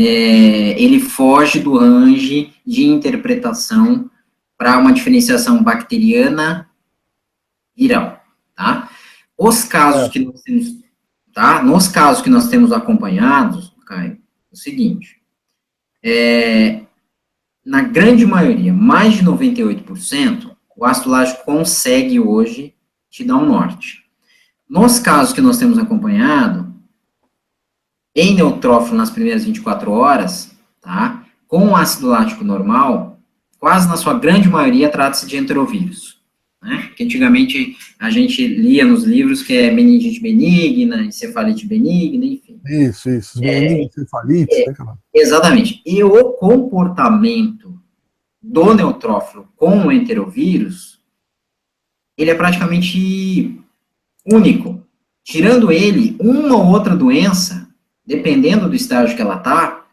ele foge do range de interpretação para uma diferenciação bacteriana viral, tá? Os casos que nós temos, tá? Nos casos que nós temos acompanhados, Caio, é o seguinte, na grande maioria, mais de 98%, o ácido lático consegue hoje te dar um norte. Nos casos que nós temos acompanhado, em neutrófilo nas primeiras 24 horas, tá? Com ácido lático normal, quase na sua grande maioria trata-se de enterovírus, né? Que antigamente a gente lia nos livros que é meningite benigna, encefalite benigna, enfim. Isso, meningite, encefalite, né, cara? Exatamente. E o comportamento do neutrófilo com o enterovírus, ele é praticamente único. Tirando ele, uma ou outra doença, dependendo do estágio que ela está,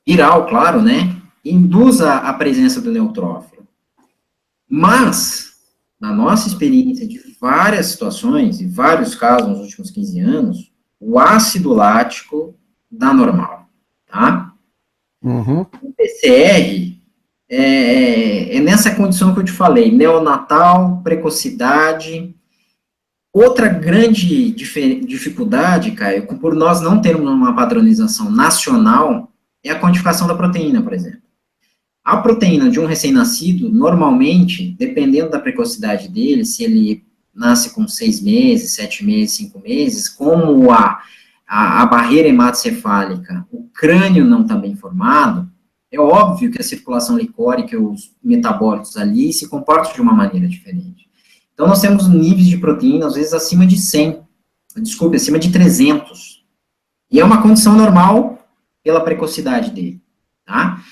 viral, claro, né, induz a presença do neutrófilo. Mas, na nossa experiência de várias situações, e vários casos nos últimos 15 anos, o ácido lático dá normal, tá? Uhum. O PCR é nessa condição que eu te falei, neonatal, precocidade. Outra grande dificuldade, Caio, por nós não termos uma padronização nacional, é a quantificação da proteína, por exemplo. A proteína de um recém-nascido, normalmente, dependendo da precocidade dele, se ele nasce com 6 meses, 7 meses, 5 meses, como a barreira hematocefálica, o crânio não está bem formado, é óbvio que a circulação licórica e os metabólitos ali se comportam de uma maneira diferente. Então, nós temos níveis de proteína, às vezes, acima de 100, acima de 300. E é uma condição normal pela precocidade dele, tá?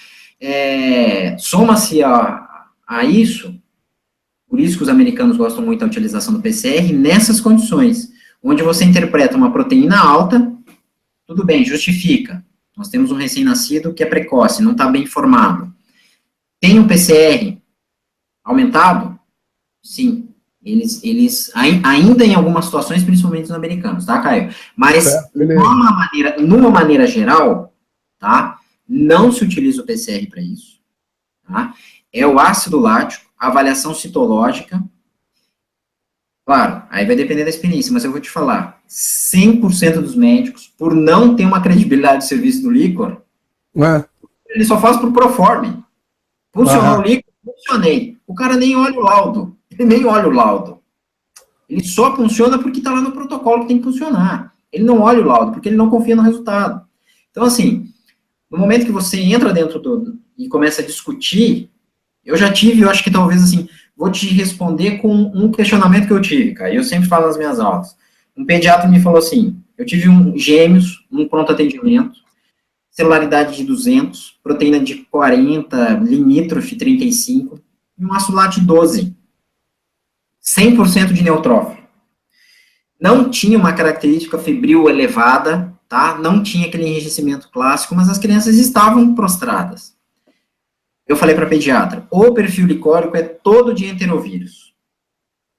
Soma-se a isso, por isso que os americanos gostam muito da utilização do PCR, nessas condições, onde você interpreta uma proteína alta, tudo bem, justifica. Nós temos um recém-nascido que é precoce, não está bem formado. Tem um PCR aumentado? Sim. Eles ainda em algumas situações, principalmente os americanos, tá, Caio? Mas, numa maneira geral, tá, não se utiliza o PCR para isso, tá? É o ácido lático, a avaliação citológica, claro, aí vai depender da experiência, mas eu vou te falar, 100% dos médicos, por não ter uma credibilidade de serviço do líquor, ele só faz por proforme. Funcionou o líquor, funcionei. O cara nem olha o laudo. Ele nem olha o laudo. Ele só funciona porque está lá no protocolo que tem que funcionar. Ele não olha o laudo, porque ele não confia no resultado. Então, assim, no momento que você entra dentro e começa a discutir, eu já tive, eu acho que talvez, assim, vou te responder com um questionamento que eu tive, cara, eu sempre falo nas minhas aulas. Um pediatra me falou assim, eu tive gêmeos, um pronto atendimento, celularidade de 200, proteína de 40, limítrofe 35, e um ácido lático 12. 100% de neutrófilo. Não tinha uma característica febril elevada, tá? Não tinha aquele enrijecimento clássico, mas as crianças estavam prostradas. Eu falei para a pediatra, o perfil licórico é todo de enterovírus.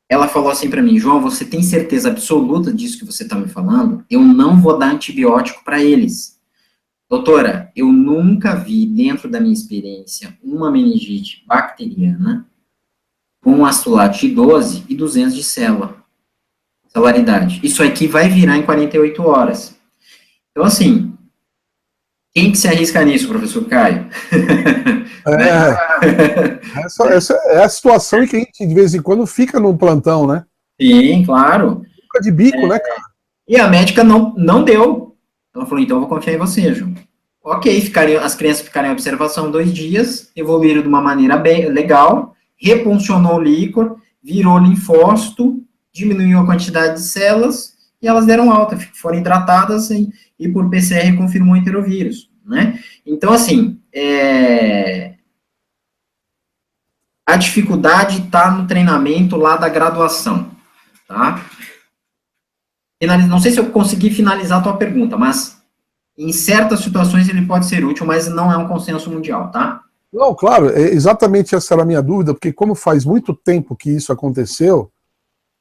Ela falou assim para mim, João, você tem certeza absoluta disso que você está me falando? Eu não vou dar antibiótico para eles. Doutora, eu nunca vi, dentro da minha experiência, uma meningite bacteriana com ácido lático de 12 e 200 de celularidade. Isso aqui vai virar em 48 horas. Então, assim, quem que se arrisca nisso, professor Caio? Essa é a situação em que a gente, de vez em quando, fica num plantão, né? Sim, claro. Fica de bico, né, cara? E a médica não deu. Ela falou, então eu vou confiar em você, João. Ok, as crianças ficaram em observação 2 dias, evoluíram de uma maneira bem legal, repuncionou o líquor, virou linfócito, diminuiu a quantidade de células, e elas deram alta, foram hidratadas e por PCR confirmou o enterovírus, né? Então, assim, a dificuldade está no treinamento lá da graduação, tá? Não sei se eu consegui finalizar a tua pergunta, mas em certas situações ele pode ser útil, mas não é um consenso mundial, tá? Não, claro, exatamente essa era a minha dúvida, porque como faz muito tempo que isso aconteceu,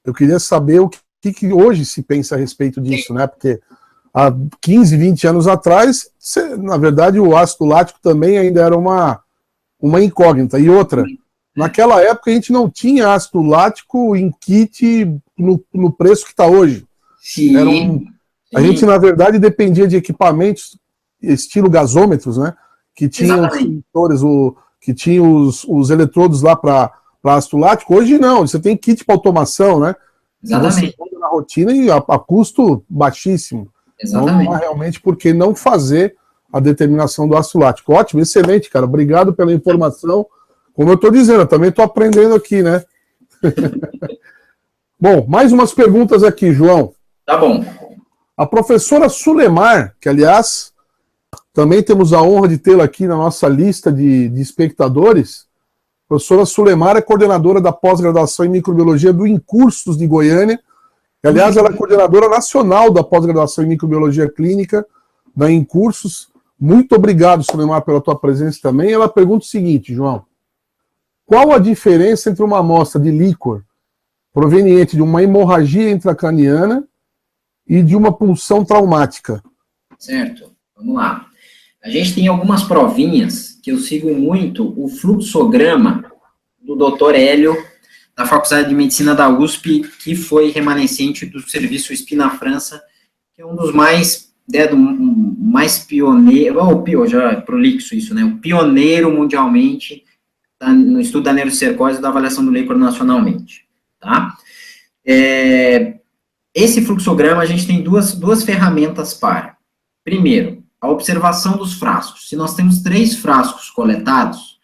eu queria saber o que hoje se pensa a respeito disso, né? Porque há 15, 20 anos atrás, na verdade, o ácido lático também ainda era uma incógnita. E outra, naquela época a gente não tinha ácido lático em kit no preço que está hoje. Sim. A gente, na verdade, dependia de equipamentos estilo gasômetros, né? Que tinham os sensores, que tinham os eletrodos lá para ácido lático. Hoje não, você tem kit para automação, né? Exatamente. Você usa na rotina e a custo baixíssimo. Exatamente. Então, não há realmente por que não fazer a determinação do ácido lático. Ótimo, excelente, cara. Obrigado pela informação. Como eu estou dizendo, eu também estou aprendendo aqui, né? Bom, mais umas perguntas aqui, João. Tá bom. A professora Sulemar, que, aliás, também temos a honra de tê-la aqui na nossa lista de espectadores. A professora Sulemar é coordenadora da pós-graduação em microbiologia do Incursos de Goiânia. E, aliás, ela é coordenadora nacional da pós-graduação em microbiologia clínica da Incursos. Muito obrigado, Sulemar, pela tua presença também. Ela pergunta o seguinte, João. Qual a diferença entre uma amostra de líquor proveniente de uma hemorragia intracraniana e de uma punção traumática? Certo, vamos lá. A gente tem algumas provinhas que eu sigo muito, o fluxograma do Dr. Hélio, da Faculdade de Medicina da USP, que foi remanescente do serviço SPI na França, que é um dos mais, mais pioneiro, já é prolixo isso, né? O pioneiro mundialmente no estudo da neurocercose e da avaliação do líquor nacionalmente, tá? Esse fluxograma, a gente tem duas ferramentas para. Primeiro, a observação dos frascos. Se nós temos 3 frascos coletados,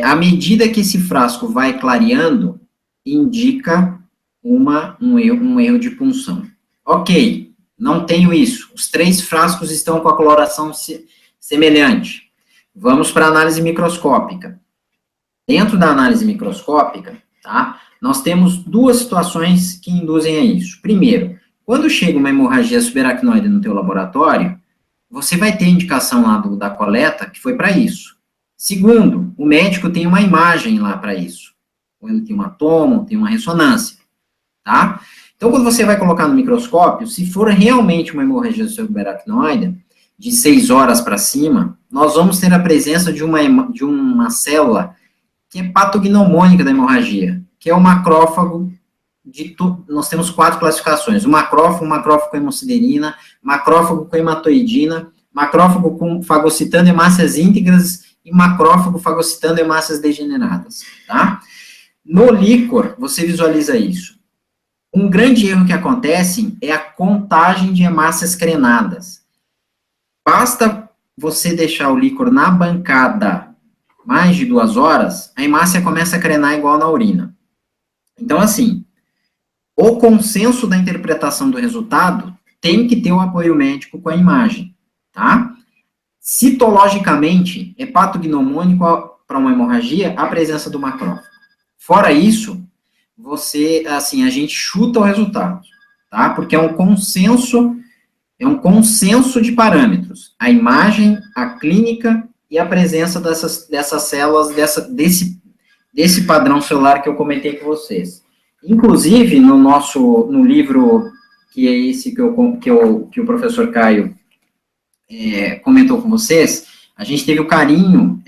à medida que esse frasco vai clareando, indica um erro de punção. Ok, não tenho isso. Os 3 frascos estão com a coloração semelhante. Vamos para a análise microscópica. Dentro da análise microscópica, tá, nós temos 2 situações que induzem a isso. Primeiro, quando chega uma hemorragia subaracnoide no teu laboratório, você vai ter indicação lá da coleta que foi para isso. Segundo, o médico tem uma imagem lá para isso. Ele tem uma tomo, tem uma ressonância, tá? Então, quando você vai colocar no microscópio, se for realmente uma hemorragia subaracnoide, de 6 horas para cima, nós vamos ter a presença de uma célula que é patognomônica da hemorragia, que é o macrófago nós temos 4 classificações, o macrófago com hemociderina, macrófago com hematoidina, macrófago com fagocitando hemácias íntegras e macrófago fagocitando hemácias degeneradas, tá? No líquor, você visualiza isso. Um grande erro que acontece é a contagem de hemácias crenadas. Basta você deixar o líquor na bancada mais de 2 horas, a hemácia começa a crenar igual na urina. Então, assim, o consenso da interpretação do resultado tem que ter o apoio médico com a imagem, tá? Citologicamente, é patognomônico para uma hemorragia a presença do macrófago. Fora isso, a gente chuta o resultado, tá? Porque é um consenso de parâmetros. A imagem, a clínica e a presença dessas células, desse padrão celular que eu comentei com vocês. Inclusive, no livro, que é esse que o professor Caio comentou com vocês, a gente teve o carinho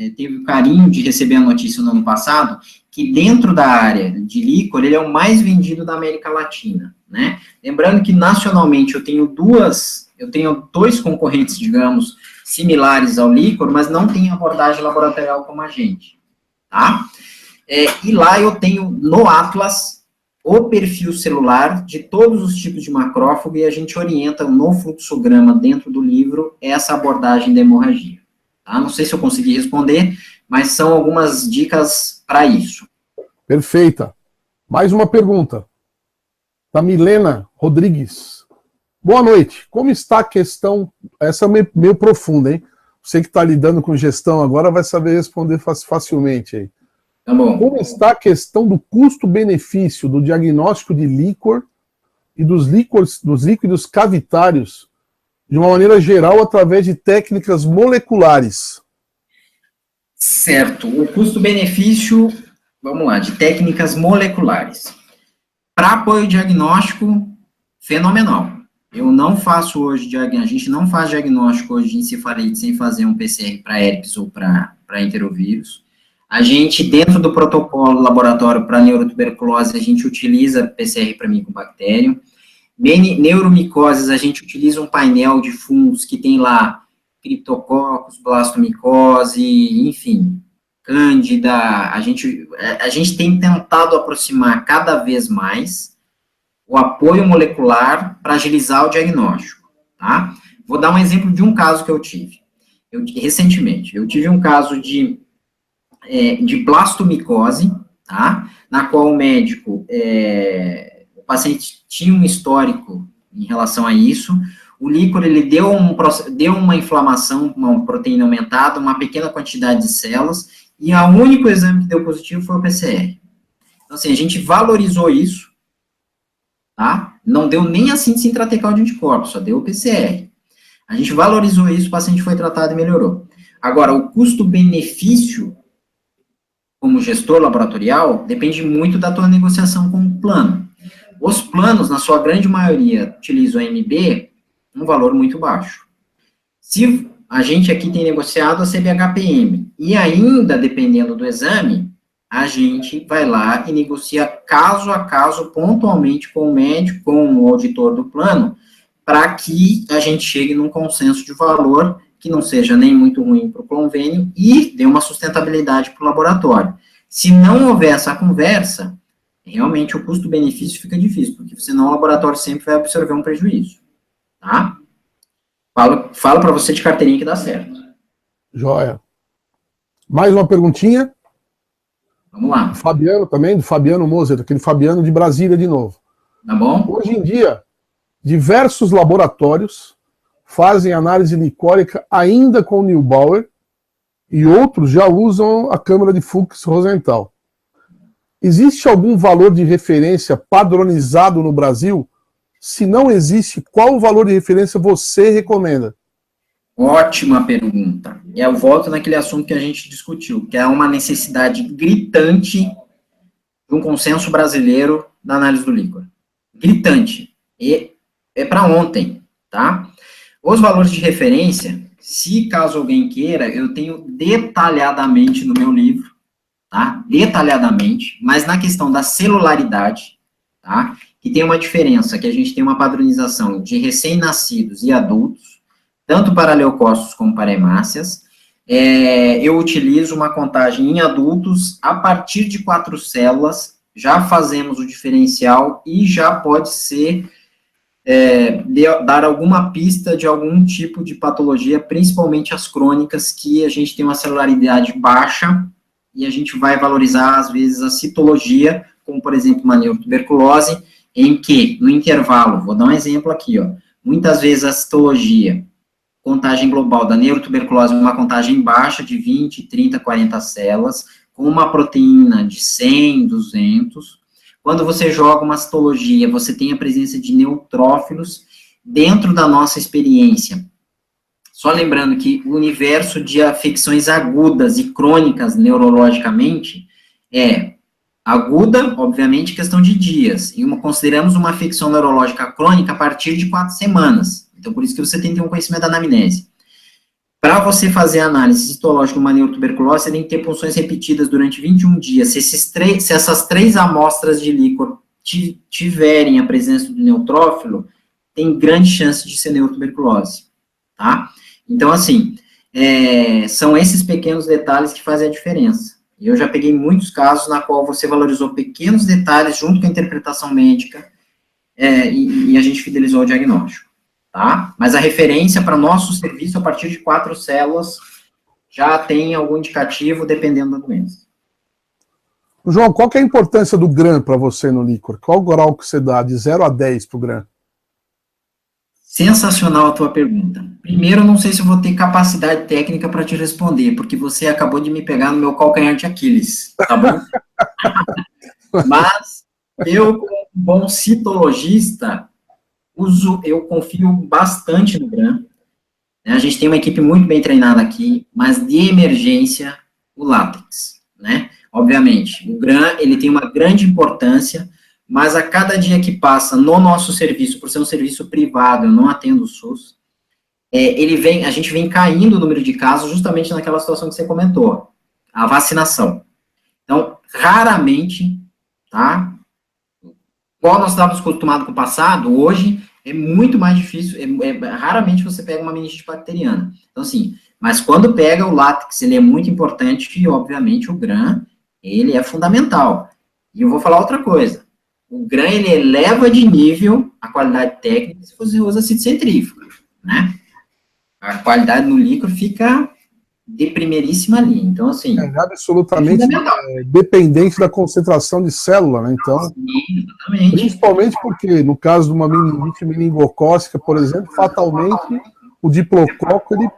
de receber a notícia no ano passado, que dentro da área de líquor, ele é o mais vendido da América Latina, né? Lembrando que, nacionalmente, eu tenho 2 concorrentes, digamos, similares ao líquor, mas não tem abordagem laboratorial como a gente, tá? E lá eu tenho, no Atlas, o perfil celular de todos os tipos de macrófago e a gente orienta no fluxograma dentro do livro essa abordagem da hemorragia. Tá? Não sei se eu consegui responder, mas são algumas dicas para isso. Perfeita. Mais uma pergunta. Da Milena Rodrigues. Boa noite. Como está a questão... Essa é meio profunda, hein? Você que está lidando com gestão agora vai saber responder facilmente aí. Tá bom. Como está a questão do custo-benefício do diagnóstico de líquor e dos líquidos cavitários, de uma maneira geral, através de técnicas moleculares? Certo. O custo-benefício, vamos lá, de técnicas moleculares. Para apoio diagnóstico, fenomenal. Eu não faço hoje, a gente não faz diagnóstico hoje de encefalite sem fazer um PCR para herpes ou para enterovírus. A gente, dentro do protocolo laboratório para neurotuberculose, a gente utiliza PCR para micobactério. Neuromicoses, a gente utiliza um painel de fungos que tem lá criptococcus, blastomicose, enfim, cândida. A gente tem tentado aproximar cada vez mais o apoio molecular para agilizar o diagnóstico, tá? Vou dar um exemplo de um caso que eu tive. Recentemente, eu tive um caso de blastomicose, tá? Na qual o médico, o paciente tinha um histórico em relação a isso. O líquor, ele deu uma inflamação, uma proteína aumentada, uma pequena quantidade de células, e o único exame que deu positivo foi o PCR. Então, assim, a gente valorizou isso, tá? Não deu nem a síntese intratecal de anticorpos, só deu o PCR. A gente valorizou isso, o paciente foi tratado e melhorou. Agora, o custo-benefício, como gestor laboratorial, depende muito da tua negociação com o plano. Os planos, na sua grande maioria, utilizam o MB, um valor muito baixo. Se a gente aqui tem negociado a CBHPM, e ainda, dependendo do exame, a gente vai lá e negocia caso a caso, pontualmente, com o médico, com o auditor do plano, para que a gente chegue num consenso de valor que não seja nem muito ruim para o convênio e dê uma sustentabilidade para o laboratório. Se não houver essa conversa, realmente o custo-benefício fica difícil, porque senão o laboratório sempre vai absorver um prejuízo, tá? Falo para você de carteirinha que dá certo. Joia. Mais uma perguntinha? Vamos lá. Fabiano também, do Fabiano Moser, aquele Fabiano de Brasília de novo. Tá bom? Hoje em dia, diversos laboratórios fazem análise licórica ainda com Neubauer e outros já usam a câmara de Fuchs-Rosenthal. Existe algum valor de referência padronizado no Brasil? Se não existe, qual o valor de referência você recomenda? Ótima pergunta. Eu volto naquele assunto que a gente discutiu, que é uma necessidade gritante de um consenso brasileiro da análise do líquor. Gritante. E é para ontem, tá? Os valores de referência, se caso alguém queira, eu tenho detalhadamente no meu livro, tá? Detalhadamente, mas na questão da celularidade, tá? Que tem uma diferença, que a gente tem uma padronização de recém-nascidos e adultos, tanto para leucócitos como para hemácias. Eu utilizo uma contagem em adultos, a partir de 4 células, já fazemos o diferencial e já pode ser dar alguma pista de algum tipo de patologia, principalmente as crônicas, que a gente tem uma celularidade baixa, e a gente vai valorizar, às vezes, a citologia, como, por exemplo, uma neurotuberculose, em que, no intervalo, vou dar um exemplo aqui, ó, muitas vezes a citologia, contagem global da neurotuberculose, uma contagem baixa de 20, 30, 40 células, com uma proteína de 100, 200. Quando você joga uma citologia, você tem a presença de neutrófilos dentro da nossa experiência. Só lembrando que o universo de afecções agudas e crônicas neurologicamente é aguda, obviamente, questão de dias, e consideramos uma afecção neurológica crônica a partir de 4 semanas. Então, por isso que você tem que ter um conhecimento da anamnese. Para você fazer a análise citológica de uma neurotuberculose, você tem que ter punções repetidas durante 21 dias. Se essas 3 amostras de líquor tiverem a presença do neutrófilo, tem grande chance de ser neurotuberculose, tá? Então, assim, são esses pequenos detalhes que fazem a diferença. E eu já peguei muitos casos na qual você valorizou pequenos detalhes junto com a interpretação médica e a gente fidelizou o diagnóstico. Tá? Mas a referência para nosso serviço, a partir de 4 células, já tem algum indicativo, dependendo da doença. João, qual que é a importância do GRAM para você no líquor? Qual o grau que você dá de 0 a 10 para o GRAM? Sensacional a tua pergunta. Primeiro, eu não sei se eu vou ter capacidade técnica para te responder, porque você acabou de me pegar no meu calcanhar de Aquiles, tá bom? Mas, eu, como bom citologista, eu confio bastante no GRAM. A gente tem uma equipe muito bem treinada aqui, mas de emergência, o látex, né? Obviamente, o GRAM, ele tem uma grande importância, mas a cada dia que passa no nosso serviço, por ser um serviço privado, eu não atendo o SUS, a gente vem caindo o número de casos justamente naquela situação que você comentou, a vacinação. Então, raramente, tá? Igual nós estávamos acostumados com o passado, hoje é muito mais difícil, raramente você pega uma meningite bacteriana. Então, assim, mas quando pega o látex, ele é muito importante e, obviamente, o Gram, ele é fundamental. E eu vou falar outra coisa. O Gram, ele eleva de nível a qualidade técnica se você usa ácido centrífugo, né? A qualidade no líquido fica de primeiríssima linha. Então, assim... É absolutamente dependente da concentração de célula, né? Então, sim, exatamente. Principalmente porque, no caso de uma meningite meningocócica, por exemplo, fatalmente, o diplococo, ele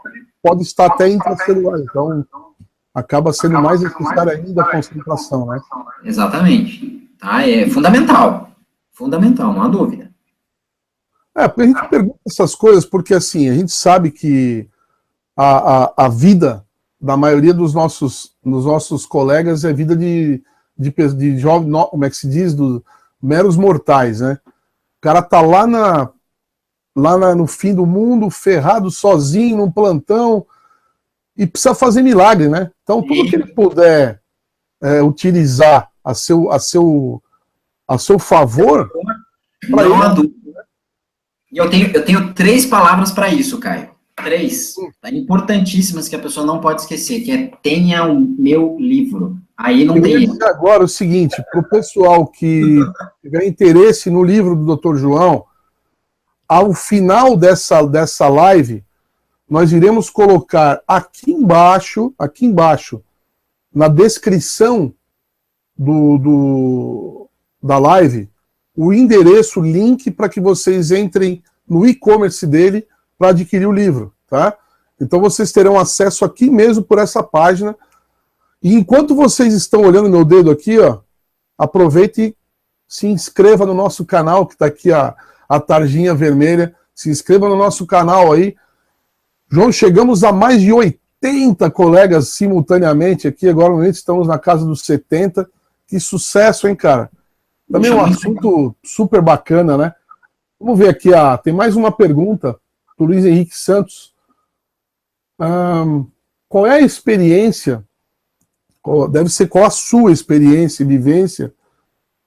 pode estar até intracelular. Então, acaba sendo mais necessária ainda a concentração, né? Exatamente. Tá? É fundamental. Fundamental, não há dúvida. Porque a gente pergunta essas coisas porque, assim, a gente sabe que a vida da maioria dos nossos colegas é vida de jovem, como é que se diz? Meros mortais, né? O cara tá lá no fim do mundo, ferrado, sozinho, num plantão, e precisa fazer milagre, né? Então, tudo que ele puder utilizar a seu favor... Não há dúvida. E eu tenho 3 palavras para isso, Caio. 3. Importantíssimas que a pessoa não pode esquecer, que é tenha o meu livro. Aí não tem erro. Agora o seguinte, para o pessoal que tiver interesse no livro do Dr. João, ao final dessa live, nós iremos colocar aqui embaixo, na descrição da live, o endereço, o link para que vocês entrem no e-commerce dele para adquirir o livro, tá? Então vocês terão acesso aqui mesmo por essa página. E enquanto vocês estão olhando meu dedo aqui, ó, aproveite e se inscreva no nosso canal, que está aqui a tarjinha vermelha. Se inscreva no nosso canal aí. João, chegamos a mais de 80 colegas simultaneamente aqui. Agora, no momento, estamos na casa dos 70. Que sucesso, hein, cara? Também é um assunto super bacana, né? Vamos ver aqui, tem mais uma pergunta do Luiz Henrique Santos. Qual é a experiência, qual a sua experiência e vivência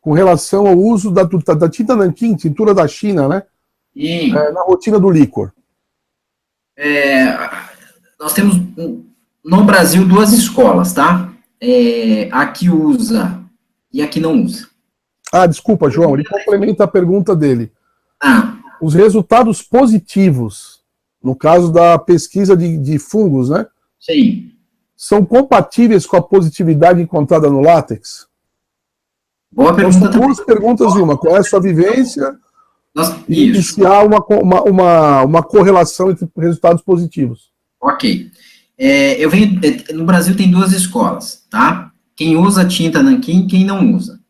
com relação ao uso da tinta nanquim, tintura da China, né? Na rotina do líquor? Nós temos no Brasil 2 escolas, tá? A que usa e a que não usa. Desculpa, João, ele complementa a pergunta dele. Os resultados positivos, no caso da pesquisa de fungos, né? Sim. São compatíveis com a positividade encontrada no látex? Boa pergunta. São 2 perguntas em uma. Qual é a sua vivência? E se há uma correlação entre resultados positivos. Ok. No Brasil tem 2 escolas, tá? Quem usa tinta nanquim e quem não usa.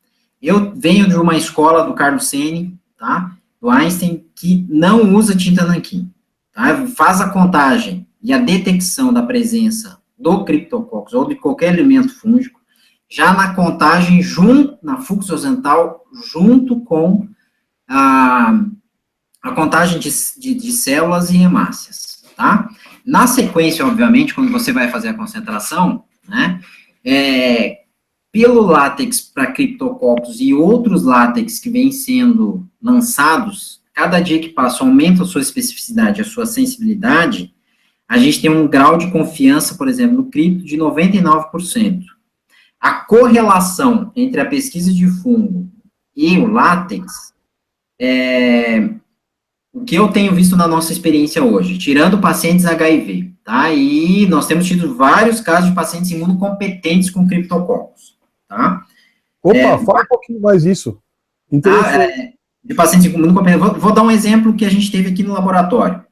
Eu venho de uma escola do Carlos Sene, tá? Do Einstein, que não usa tinta nanquim. Tá? Faz a contagem e a detecção da presença do Cryptococcus ou de qualquer elemento fúngico, já na contagem, na fluxozental, junto com a contagem de células e hemácias, tá? Na sequência, obviamente, quando você vai fazer a concentração, né, pelo látex para Cryptococcus e outros látex que vêm sendo lançados, cada dia que passa aumenta a sua especificidade, a sua sensibilidade, a gente tem um grau de confiança, por exemplo, no cripto de 99%. A correlação entre a pesquisa de fungo e o látex, o que eu tenho visto na nossa experiência hoje, tirando pacientes HIV, tá? E nós temos tido vários casos de pacientes imunocompetentes com Cryptococcus, tá? Fala um pouquinho mais disso. De pacientes imunocompetentes. Vou dar um exemplo que a gente teve aqui no laboratório.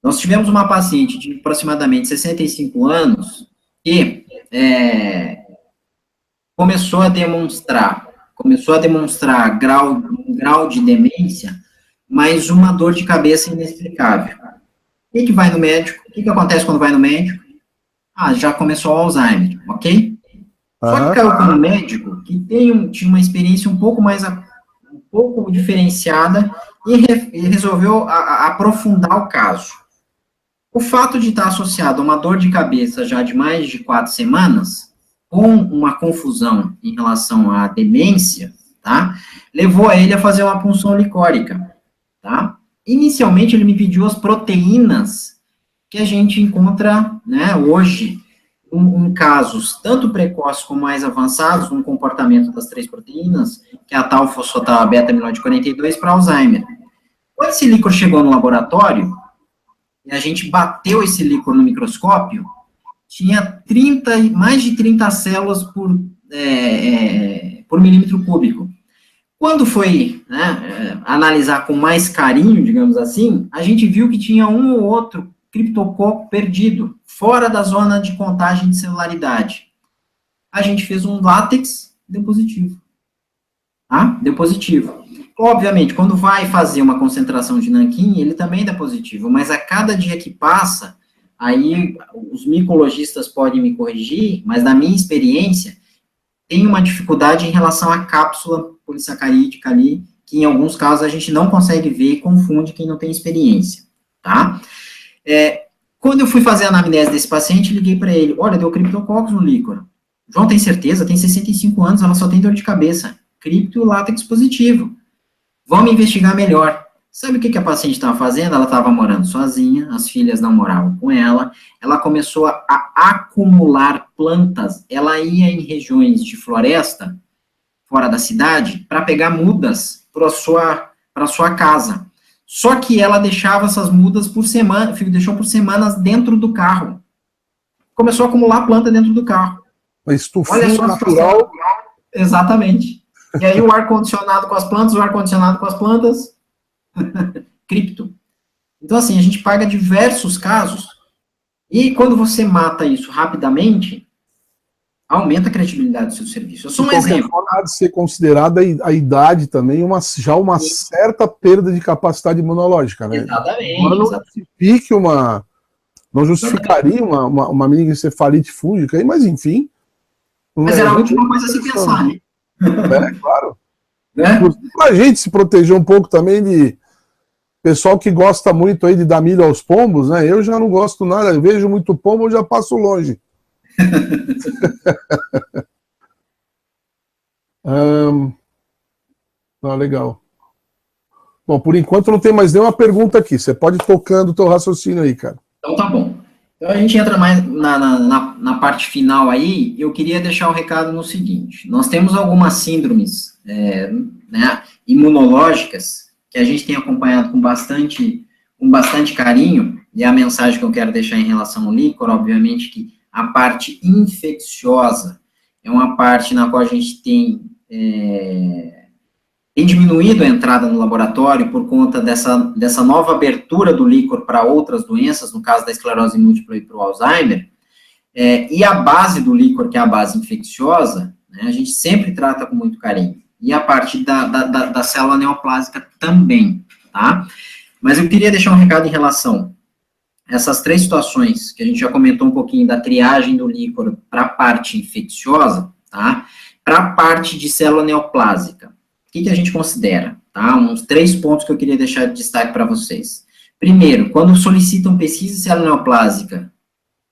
Nós tivemos uma paciente de aproximadamente 65 anos que começou a demonstrar um grau de demência, mas uma dor de cabeça inexplicável. O que vai no médico? O que acontece quando vai no médico? Já começou o Alzheimer, ok? Só que caiu com um médico que tinha uma experiência um pouco mais pouco diferenciada e resolveu aprofundar o caso. O fato de estar associado a uma dor de cabeça já de mais de 4 semanas, com uma confusão em relação à demência, tá? Levou a ele a fazer uma punção licórica, tá? Inicialmente, ele me pediu as proteínas que a gente encontra, né, hoje, em casos tanto precoces como mais avançados, no comportamento das 3 proteínas, que é a tal fosfatase beta-amiloide 42 para Alzheimer. Quando esse líquor chegou no laboratório, e a gente bateu esse líquor no microscópio, tinha mais de 30 células por milímetro cúbico. Quando foi, né, analisar com mais carinho, digamos assim, a gente viu que tinha um ou outro criptococo perdido, fora da zona de contagem de celularidade. A gente fez um látex, deu positivo. Tá? Deu positivo. Obviamente, quando vai fazer uma concentração de nanquim, ele também dá positivo, mas a cada dia que passa, aí os micologistas podem me corrigir, mas na minha experiência, tem uma dificuldade em relação à cápsula polissacarídica ali, que em alguns casos a gente não consegue ver e confunde quem não tem experiência, tá? Quando eu fui fazer a anamnese desse paciente, liguei para ele, olha, deu criptococcus no líquor. João, tem certeza? Tem 65 anos, ela só tem dor de cabeça. Cripto e látex positivo. Vamos investigar melhor. Sabe o que a paciente estava fazendo? Ela estava morando sozinha, as filhas não moravam com ela, ela começou a acumular plantas, ela ia em regiões de floresta, fora da cidade, para pegar mudas para sua casa. Só que ela deixava essas mudas por semana, deixou por semanas dentro do carro. Começou a acumular planta dentro do carro. Uma estufinha natural. Exatamente. E aí o ar-condicionado com as plantas, o ar-condicionado com as plantas, cripto. Então, assim, a gente paga diversos casos, e quando você mata isso rapidamente, aumenta a credibilidade do seu serviço. Eu sou um exemplo. Há de ser considerada a idade também já uma certa perda de capacidade imunológica, né? Exatamente. Não justificaria uma meningoencefalite fúngica, mas enfim. Mas era a última coisa a se pensar, né? Claro. Pra gente se proteger um pouco também de pessoal que gosta muito aí de dar milho aos pombos, né? Eu já não gosto nada, eu vejo muito pombo, eu já passo longe. Legal. Bom, por enquanto não tem mais nenhuma pergunta aqui. Você pode ir tocando o teu raciocínio aí, cara. Então tá bom. Então a gente entra mais na parte final aí. Eu queria deixar o recado no seguinte. Nós temos algumas síndromes imunológicas que a gente tem acompanhado com bastante carinho, e a mensagem que eu quero deixar em relação ao líquor, obviamente que a parte infecciosa é uma parte na qual a gente tem diminuído a entrada no laboratório por conta dessa nova abertura do líquor para outras doenças, no caso da esclerose múltipla e para o Alzheimer, e a base do líquor, que é a base infecciosa, né, a gente sempre trata com muito carinho, e a parte da célula neoplásica também, tá? Mas eu queria deixar um recado em relação a essas 3 situações, que a gente já comentou um pouquinho da triagem do líquor para a parte infecciosa, tá? Para a parte de célula neoplásica. O que a gente considera? Tá? Uns 3 pontos que eu queria deixar de destaque para vocês. Primeiro, quando solicitam pesquisa de célula neoplásica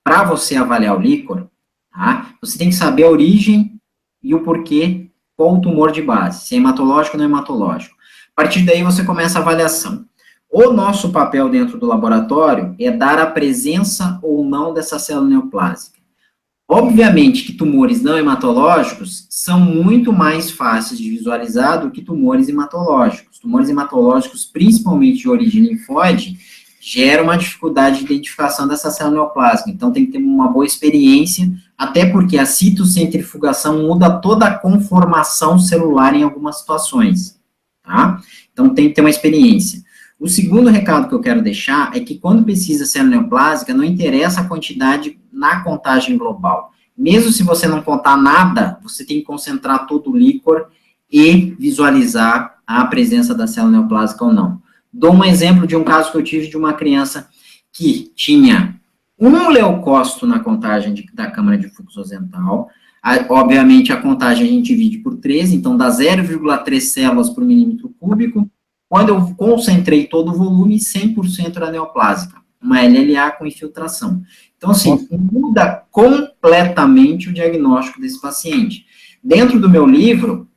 para você avaliar o líquor, tá? Você tem que saber a origem e o porquê, qual o tumor de base, se é hematológico ou não é hematológico. A partir daí você começa a avaliação. O nosso papel dentro do laboratório é dar a presença ou não dessa célula neoplásica. Obviamente que tumores não hematológicos são muito mais fáceis de visualizar do que tumores hematológicos. Tumores hematológicos, principalmente de origem linfóide, geram uma dificuldade de identificação dessa célula neoplásica. Então, tem que ter uma boa experiência, até porque a citocentrifugação muda toda a conformação celular em algumas situações, tá? Então, tem que ter uma experiência. O segundo recado que eu quero deixar é que quando pesquisa célula neoplásica, não interessa a quantidade na contagem global. Mesmo se você não contar nada, você tem que concentrar todo o líquor e visualizar a presença da célula neoplásica ou não. Dou um exemplo de um caso que eu tive de uma criança que tinha um leucócito na contagem da câmara de fluxo ozental, Obviamente, a contagem a gente divide por 13, então dá 0,3 células por milímetro cúbico. Quando eu concentrei todo o volume, 100% era neoplásica, uma LLA com infiltração. Então, assim, muda completamente o diagnóstico desse paciente. Dentro do meu livro,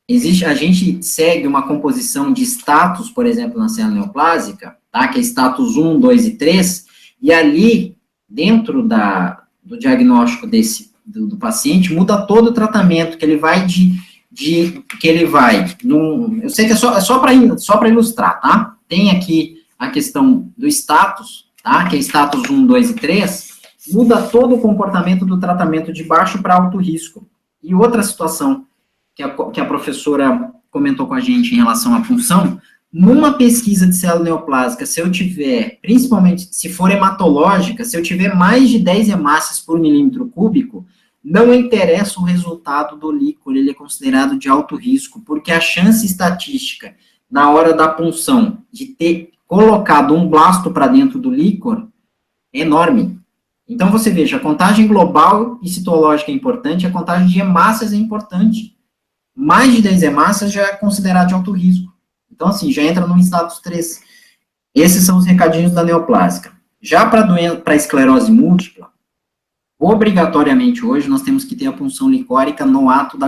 a gente segue uma composição de status, por exemplo, na célula neoplásica, tá? Que é status 1, 2 e 3, e ali, dentro do diagnóstico do paciente, muda todo o tratamento, que ele vai eu sei que é só para ilustrar, tá? Tem aqui a questão do status, tá? Que é status 1, 2 e 3, muda todo o comportamento do tratamento de baixo para alto risco. E outra situação que a professora comentou com a gente em relação à punção, numa pesquisa de célula neoplásica, se eu tiver, principalmente se for hematológica, se eu tiver mais de 10 hemácias por milímetro cúbico, não interessa o resultado do líquor, ele é considerado de alto risco, porque a chance estatística, na hora da punção, de ter colocado um blasto para dentro do líquor, é enorme. Então, você veja, a contagem global e citológica é importante, a contagem de hemácias é importante. Mais de 10 hemácias já é considerado de alto risco. Então, assim, já entra no status 3. Esses são os recadinhos da neoplásica. Já para a esclerose múltipla, obrigatoriamente hoje nós temos que ter a punção licórica no ato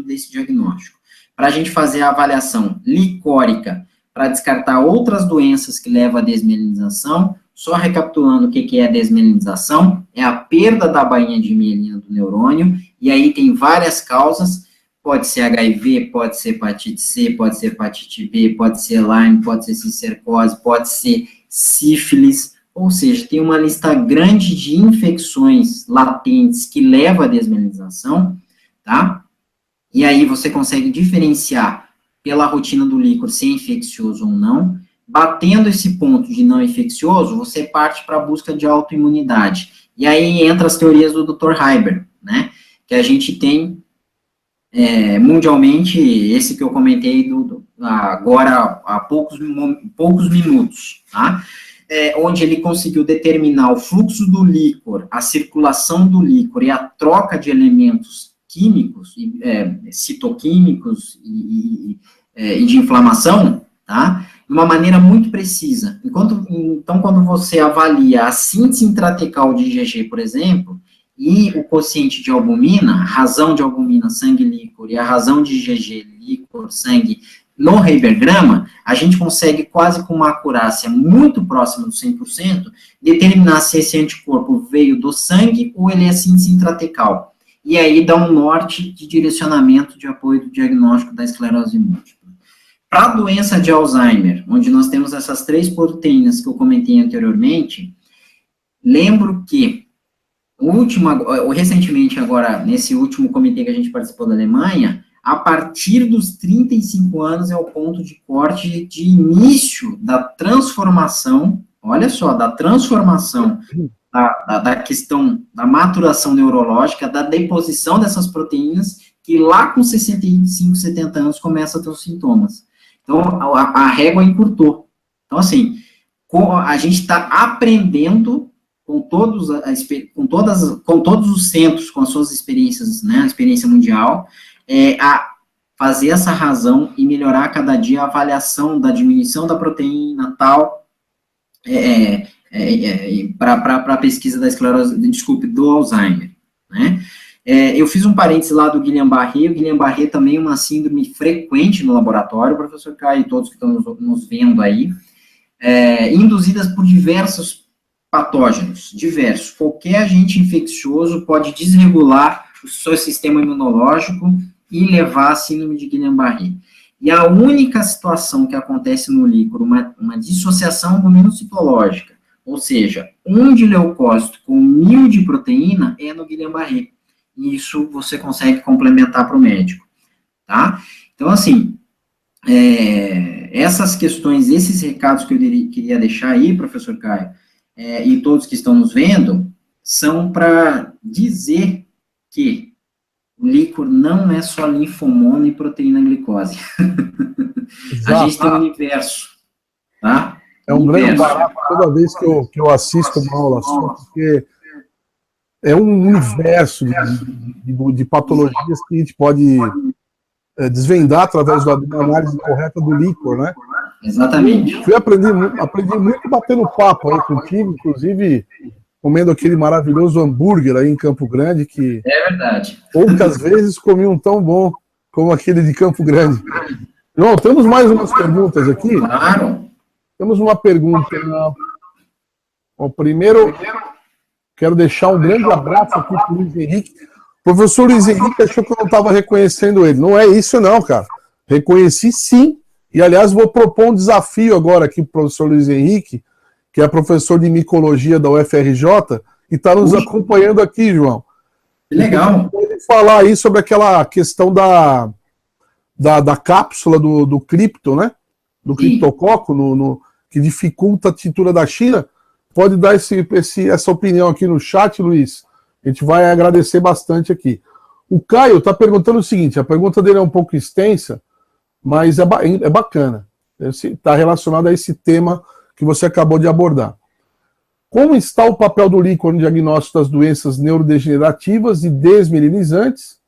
desse diagnóstico. Para a gente fazer a avaliação licórica, para descartar outras doenças que levam à desmielinização, só recapitulando o que é a desmielinização, é a perda da bainha de mielina do neurônio, e aí tem várias causas, pode ser HIV, pode ser hepatite C, pode ser hepatite B, pode ser Lyme, pode ser cistercose, pode ser sífilis, ou seja, tem uma lista grande de infecções latentes que levam à desmielinização, tá? E aí você consegue diferenciar pela rotina do líquor se é infeccioso ou não. Batendo esse ponto de não infeccioso, você parte para a busca de autoimunidade. E aí entra as teorias do Dr. Heiber, né? Que a gente tem mundialmente, esse que eu comentei agora há poucos minutos, tá? Onde ele conseguiu determinar o fluxo do líquor, a circulação do líquor e a troca de elementos químicos, citoquímicos e de inflamação, tá? De uma maneira muito precisa. Então, quando você avalia a síntese intratecal de IgG, por exemplo, e o quociente de albumina, razão de albumina, sangue líquor, e a razão de IgG, líquor, sangue, no Heibergrama, a gente consegue quase com uma acurácia muito próxima do 100%, determinar se esse anticorpo veio do sangue ou ele é síntese intratecal. E aí dá um norte de direcionamento de apoio do diagnóstico da esclerose múltipla. Para a doença de Alzheimer, onde nós temos essas 3 proteínas que eu comentei anteriormente, lembro que recentemente agora, nesse último comitê que a gente participou da Alemanha, a partir dos 35 anos é o ponto de corte de início da transformação, olha só, da transformação da questão da maturação neurológica, da deposição dessas proteínas, que lá com 65, 70 anos começa a ter os sintomas. Então, a régua encurtou. Então, assim, a gente está aprendendo com todos os centros, com as suas experiências, né, a experiência mundial, a fazer essa razão e melhorar a cada dia a avaliação da diminuição da proteína tal, para a pesquisa da esclerose, do Alzheimer, né? Eu fiz um parênteses lá do Guillain-Barré. O Guillain-Barré também é uma síndrome frequente no laboratório, professor Caio, e todos que estão nos vendo aí, induzidas por diversos patógenos, diversos. Qualquer agente infeccioso pode desregular o seu sistema imunológico e levar a síndrome de Guillain-Barré. E a única situação que acontece no líquor, uma dissociação albuminocitológica, ou seja, 1 de leucócito com 1000 de proteína, é no Guillain-Barré. E isso você consegue complementar para o médico, tá? Então, assim, essas questões, esses recados que eu queria deixar aí, professor Caio, e todos que estão nos vendo, são para dizer que o líquor não é só linfomono e proteína glicose. A gente tem um universo, tá? É um grande barato toda vez que eu assisto uma aula sua, porque é um universo de patologias que a gente pode desvendar através da análise correta do líquor, né? Exatamente. Aprendi muito batendo papo aí contigo, inclusive comendo aquele maravilhoso hambúrguer aí em Campo Grande, que é verdade. Poucas vezes comi um tão bom como aquele de Campo Grande. João, temos mais umas perguntas aqui? Claro. Temos uma pergunta. Bom, primeiro, quero deixar um grande abraço aqui para o Luiz Henrique. O professor Luiz Henrique achou que eu não estava reconhecendo ele. Não é isso não, cara. Reconheci sim. E, aliás, vou propor um desafio agora aqui para o professor Luiz Henrique, que é professor de micologia da UFRJ, e está nos acompanhando aqui, João. Que legal. Pode falar aí sobre aquela questão da cápsula do cripto, né? Do criptococo, que dificulta a tintura da China. Pode dar essa opinião aqui no chat, Luiz. A gente vai agradecer bastante aqui. O Caio está perguntando o seguinte, a pergunta dele é um pouco extensa, mas é bacana. Está relacionado a esse tema que você acabou de abordar. Como está o papel do líquor no diagnóstico das doenças neurodegenerativas e desmielinizantes?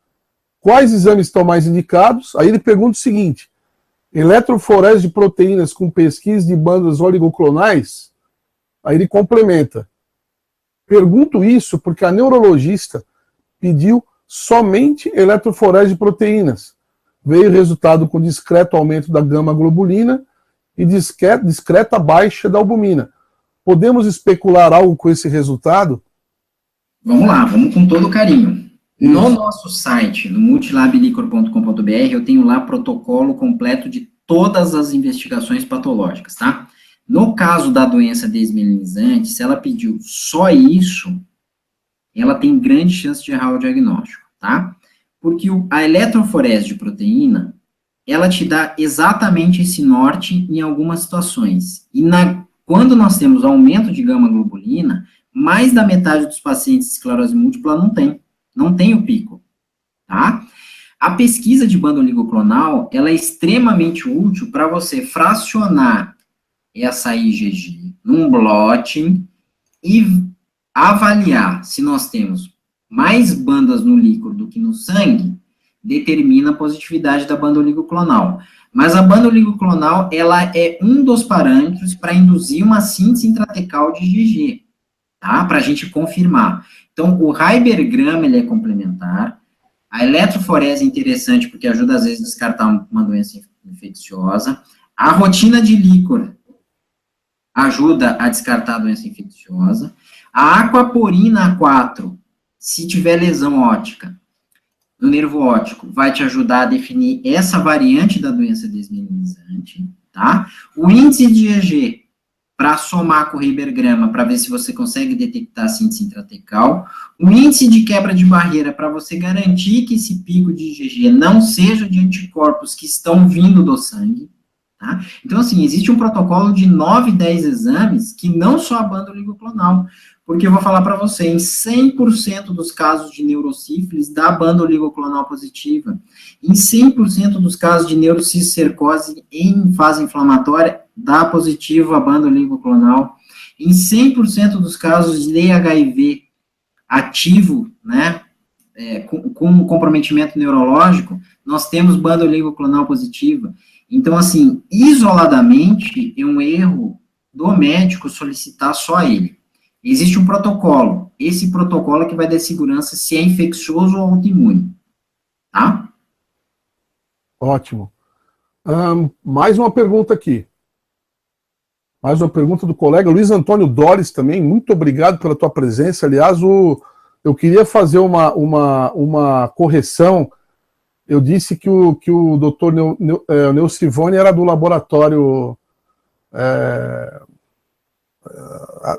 Quais exames estão mais indicados? Aí ele pergunta o seguinte, eletroforese de proteínas com pesquisa de bandas oligoclonais? Aí ele complementa. Pergunto isso porque a neurologista pediu somente eletroforese de proteínas. Veio resultado com discreto aumento da gama-globulina e discreta baixa da albumina. Podemos especular algo com esse resultado? Vamos lá, vamos com todo carinho. No nosso site, no multilablicor.com.br, eu tenho lá protocolo completo de todas as investigações patológicas, tá? No caso da doença desmielinizante, se ela pediu só isso, ela tem grande chance de errar o diagnóstico, tá? Porque a eletroforese de proteína, ela te dá exatamente esse norte em algumas situações. E quando nós temos aumento de gama-globulina, mais da metade dos pacientes de esclerose múltipla não tem o pico, tá? A pesquisa de banda oligoclonal, ela é extremamente útil para você fracionar essa IgG num blotting e avaliar se nós temos mais bandas no líquor do que no sangue, determina a positividade da banda oligoclonal. Mas a banda oligoclonal, ela é um dos parâmetros para induzir uma síntese intratecal de IgG, tá? Para a gente confirmar. Então, o Heibergram, ele é complementar. A eletroforese é interessante porque ajuda, às vezes, a descartar uma doença infecciosa. A rotina de líquor ajuda a descartar a doença infecciosa. A aquaporina A4, se tiver lesão óptica, no nervo óptico, vai te ajudar a definir essa variante da doença desmielinizante, tá? O índice de IgG, para somar com o Heibergrama, para ver se você consegue detectar a síntese intratecal. O índice de quebra de barreira, para você garantir que esse pico de IgG não seja de anticorpos que estão vindo do sangue, tá? Então, assim, existe um protocolo de 9, 10 exames que não só a banda oligoclonal, porque eu vou falar para você, em 100% dos casos de neurosífilis, dá banda oligoclonal positiva. Em 100% dos casos de neurocicercose em fase inflamatória, dá positivo a banda oligoclonal. Em 100% dos casos de HIV ativo, né, com comprometimento neurológico, nós temos banda oligoclonal positiva. Então, assim, isoladamente, é um erro do médico solicitar só ele. Existe um protocolo. Esse protocolo é que vai dar segurança se é infeccioso ou autoimune. Tá? Ótimo. Mais uma pergunta aqui. Mais uma pergunta do colega Luiz Antônio Dores também. Muito obrigado pela tua presença. Aliás, eu queria fazer uma correção. Eu disse que o doutor Neucivone era do laboratório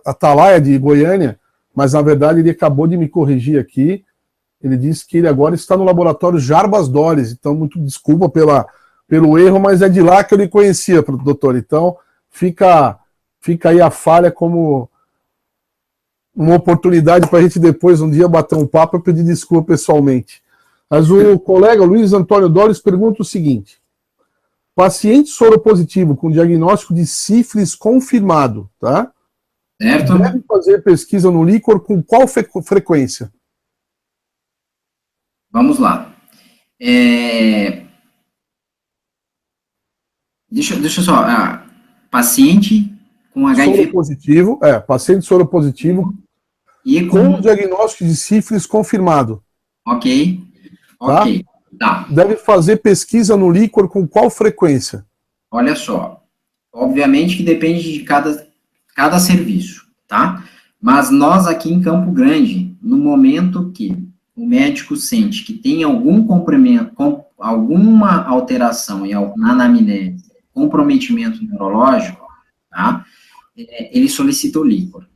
Atalaia de Goiânia, mas na verdade ele acabou de me corrigir aqui. Ele disse que ele agora está no laboratório Jarbas Dores. Então, muito desculpa pelo erro, mas é de lá que eu lhe conhecia, doutor. Então, fica aí a falha como uma oportunidade para a gente depois, um dia, bater um papo e pedir desculpa pessoalmente. Mas o colega Luiz Antônio Dores pergunta o seguinte: paciente soropositivo com diagnóstico de sífilis confirmado, tá? Certo. Deve fazer pesquisa no líquor com qual frequência? Vamos lá. Deixa só. Paciente com HIV soropositivo, paciente soropositivo e com diagnóstico de sífilis confirmado. Ok. Tá? Ok. Tá. Deve fazer pesquisa no líquor com qual frequência? Olha só. Obviamente que depende de cada serviço, tá? Mas nós aqui em Campo Grande, no momento que o médico sente que tem algum alguma alteração na anamnese, comprometimento neurológico, tá? Ele solicita o líquor.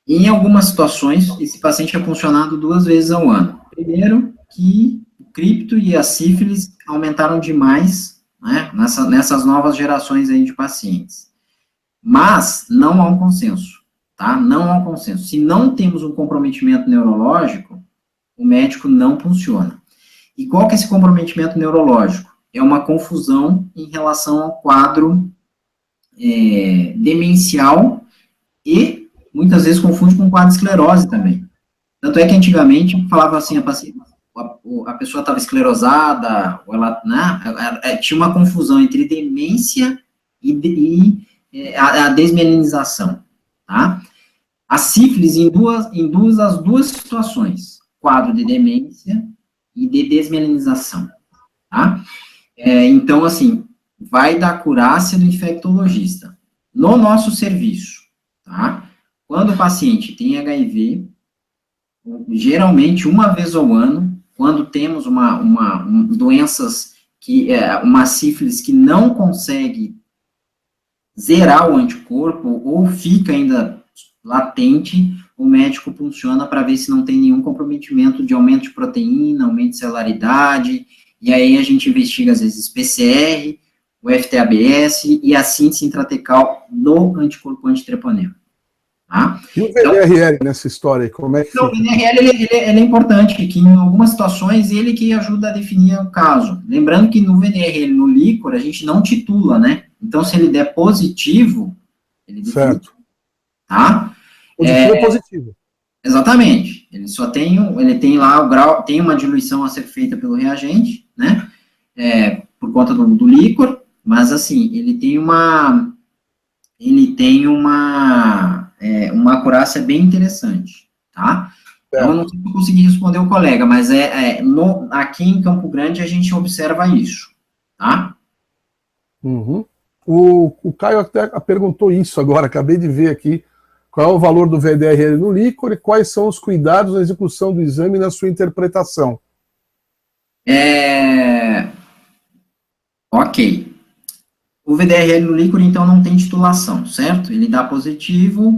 Em algumas situações, esse paciente é funcionado 2 vezes ao ano. Primeiro, que o cripto e a sífilis aumentaram demais, né, nessas novas gerações aí de pacientes. Mas não há um consenso, tá? Não há um consenso. Se não temos um comprometimento neurológico, o médico não funciona. E qual que é esse comprometimento neurológico? É uma confusão em relação ao quadro demencial e muitas vezes confunde com quadro de esclerose também. Tanto é que antigamente falava assim, a pessoa estava esclerosada, ou ela, né, tinha uma confusão entre demência e a desmielinização, tá? A sífilis induz as duas situações, quadro de demência e de desmielinização, tá? Então, assim, vai da acurácia do infectologista. No nosso serviço, tá? Quando o paciente tem HIV, geralmente 1 vez ao ano, quando temos doenças uma sífilis que não consegue zerar o anticorpo ou fica ainda latente, o médico funciona para ver se não tem nenhum comprometimento de aumento de proteína, aumento de celularidade, e aí a gente investiga, às vezes, PCR, o FTABS e a síntese intratecal do anticorpo antitreponema. Tá? E o VDRL nessa história aí, como é que fica? O VDRL ele é importante, que em algumas situações ele que ajuda a definir o caso. Lembrando que no VDRL, no líquor, a gente não titula, né? Então, se ele der positivo, ele define. Certo. Tá? Positivo é positivo. Exatamente. Ele só tem lá o grau, tem uma diluição a ser feita pelo reagente, né? Por conta do líquor, mas assim, ele tem uma acurácia bem interessante, tá? Então, eu não sei se eu consegui responder o colega, mas aqui em Campo Grande a gente observa isso, tá? Uhum. O Caio até perguntou isso agora, acabei de ver aqui, qual é o valor do VDRL no líquor e quais são os cuidados na execução do exame e na sua interpretação. Ok. O VDRL no líquor, então, não tem titulação, certo? Ele dá positivo,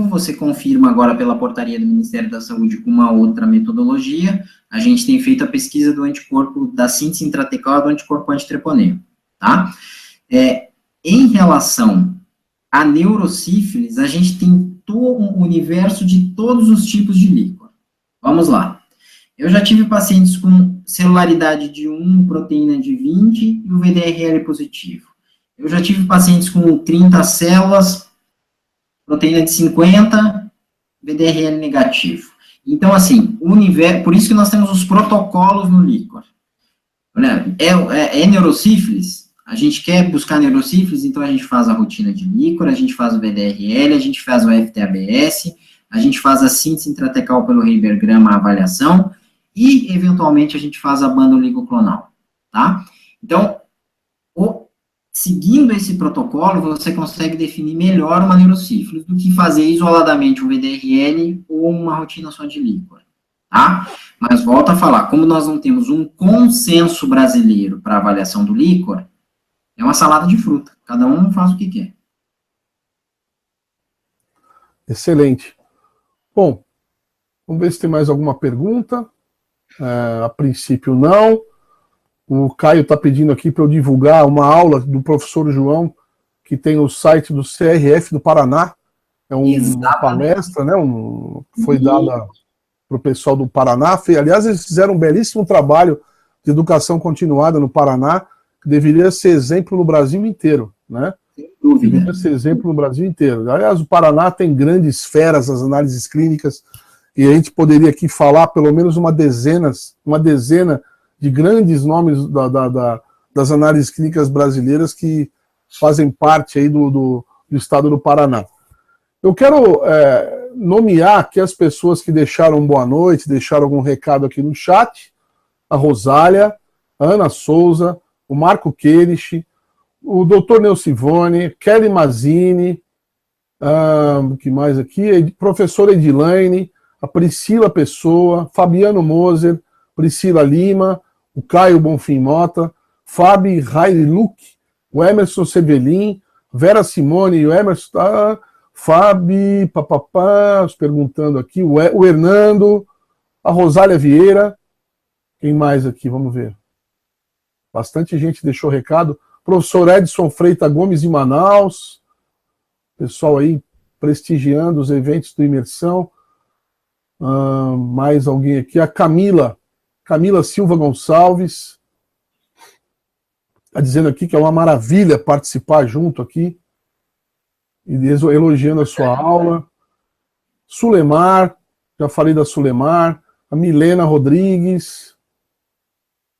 você confirma agora pela portaria do Ministério da Saúde com uma outra metodologia. A gente tem feito a pesquisa do anticorpo, da síntese intratecal do anticorpo antitreponema, tá? Em relação a neurosífilis, a gente tem todo um universo de todos os tipos de líquor. Vamos lá. Eu já tive pacientes com celularidade de 1, proteína de 20 e o VDRL positivo. Eu já tive pacientes com 30 células, proteína de 50, VDRL negativo. Então, assim, por isso que nós temos os protocolos no líquor. Olha, neurosífilis? A gente quer buscar neurosífilis, então a gente faz a rotina de líquor, a gente faz o VDRL, a gente faz o FTABS, a gente faz a síntese intratecal pelo Heibergrama, a avaliação, e, eventualmente, a gente faz a banda oligoclonal, tá? Então, seguindo esse protocolo, você consegue definir melhor uma neurosífilis do que fazer isoladamente um VDRL ou uma rotina só de líquor, tá? Mas volto a falar, como nós não temos um consenso brasileiro para avaliação do líquor, é uma salada de fruta. Cada um faz o que quer. Excelente. Bom, vamos ver se tem mais alguma pergunta. A princípio, não. O Caio está pedindo aqui para eu divulgar uma aula do professor João, que tem no site do CRF do Paraná. É uma palestra, né? Foi dada para o pessoal do Paraná. Aliás, eles fizeram um belíssimo trabalho de educação continuada no Paraná, que deveria ser exemplo no Brasil inteiro, né? sem dúvida. Deveria ser exemplo no Brasil inteiro. Aliás, o Paraná tem grandes feras nas análises clínicas, e a gente poderia aqui falar pelo menos uma dezena de grandes nomes das análises clínicas brasileiras que fazem parte aí do estado do Paraná. Eu quero nomear aqui as pessoas que deixaram boa noite, deixaram algum recado aqui no chat. A Rosália, a Ana Souza, o Marco Querich, o Dr. Neucivone, Kelly Mazzini, que mais aqui? Professora Edilaine, a Priscila Pessoa, Fabiano Moser, Priscila Lima, o Caio Bonfim Mota, Fabi Railuk, o Emerson Sevelin, Vera Simone e o Emerson... Fabi, perguntando aqui, o Hernando, a Rosália Vieira, quem mais aqui? Vamos ver. Bastante gente deixou recado. Professor Edson Freita Gomes de Manaus, pessoal aí prestigiando os eventos do Imersão. Mais alguém aqui? A Camila Silva Gonçalves, está dizendo aqui que é uma maravilha participar junto aqui, e elogiando a sua aula. Sulemar, já falei da Sulemar, a Milena Rodrigues,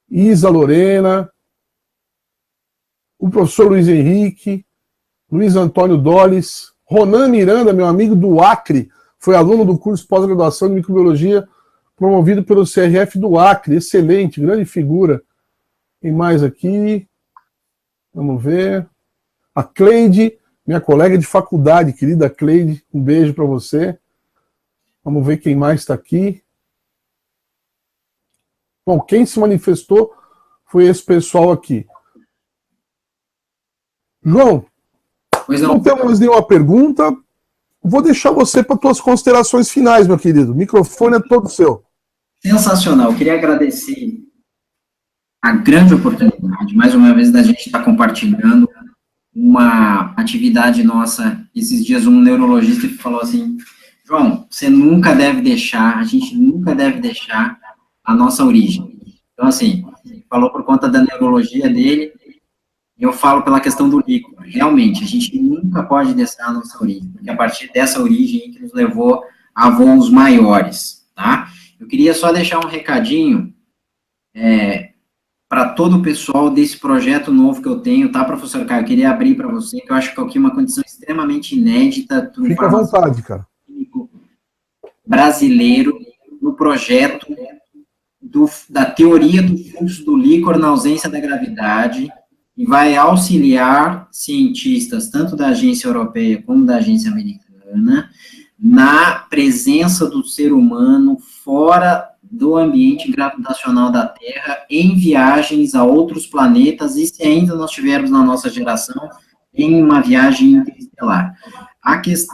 Isa Lorena, o professor Luiz Henrique, Luiz Antônio Doles, Ronan Miranda, meu amigo do Acre, foi aluno do curso pós-graduação de microbiologia promovido pelo CRF do Acre, excelente, grande figura. Tem mais aqui, vamos ver, a Cleide, minha colega de faculdade, querida Cleide, um beijo para você. Vamos ver quem mais está aqui. Bom, quem se manifestou foi esse pessoal aqui. João, não temos nenhuma pergunta. Vou deixar você para suas considerações finais, meu querido. O microfone é todo seu. Sensacional. Eu queria agradecer a grande oportunidade, mais uma vez, da gente estar compartilhando uma atividade nossa. Esses dias um neurologista falou assim: João, você nunca deve deixar, a gente nunca deve deixar a nossa origem. Então, assim, ele falou por conta da neurologia dele, eu falo pela questão do líquido. Realmente, a gente nunca pode deixar a nossa origem, porque a partir dessa origem que nos levou a voos maiores, tá? Eu queria só deixar um recadinho para todo o pessoal desse projeto novo que eu tenho, tá, professor Caio? Eu queria abrir para você, que eu acho que aqui é uma condição extremamente inédita. Fica à vontade, cara. Brasileiro, no projeto da teoria do fluxo do líquor na ausência da gravidade, e vai auxiliar cientistas, tanto da agência europeia como da agência americana, na presença do ser humano fora do ambiente gravitacional da Terra, em viagens a outros planetas, e se ainda nós tivermos na nossa geração, em uma viagem interestelar.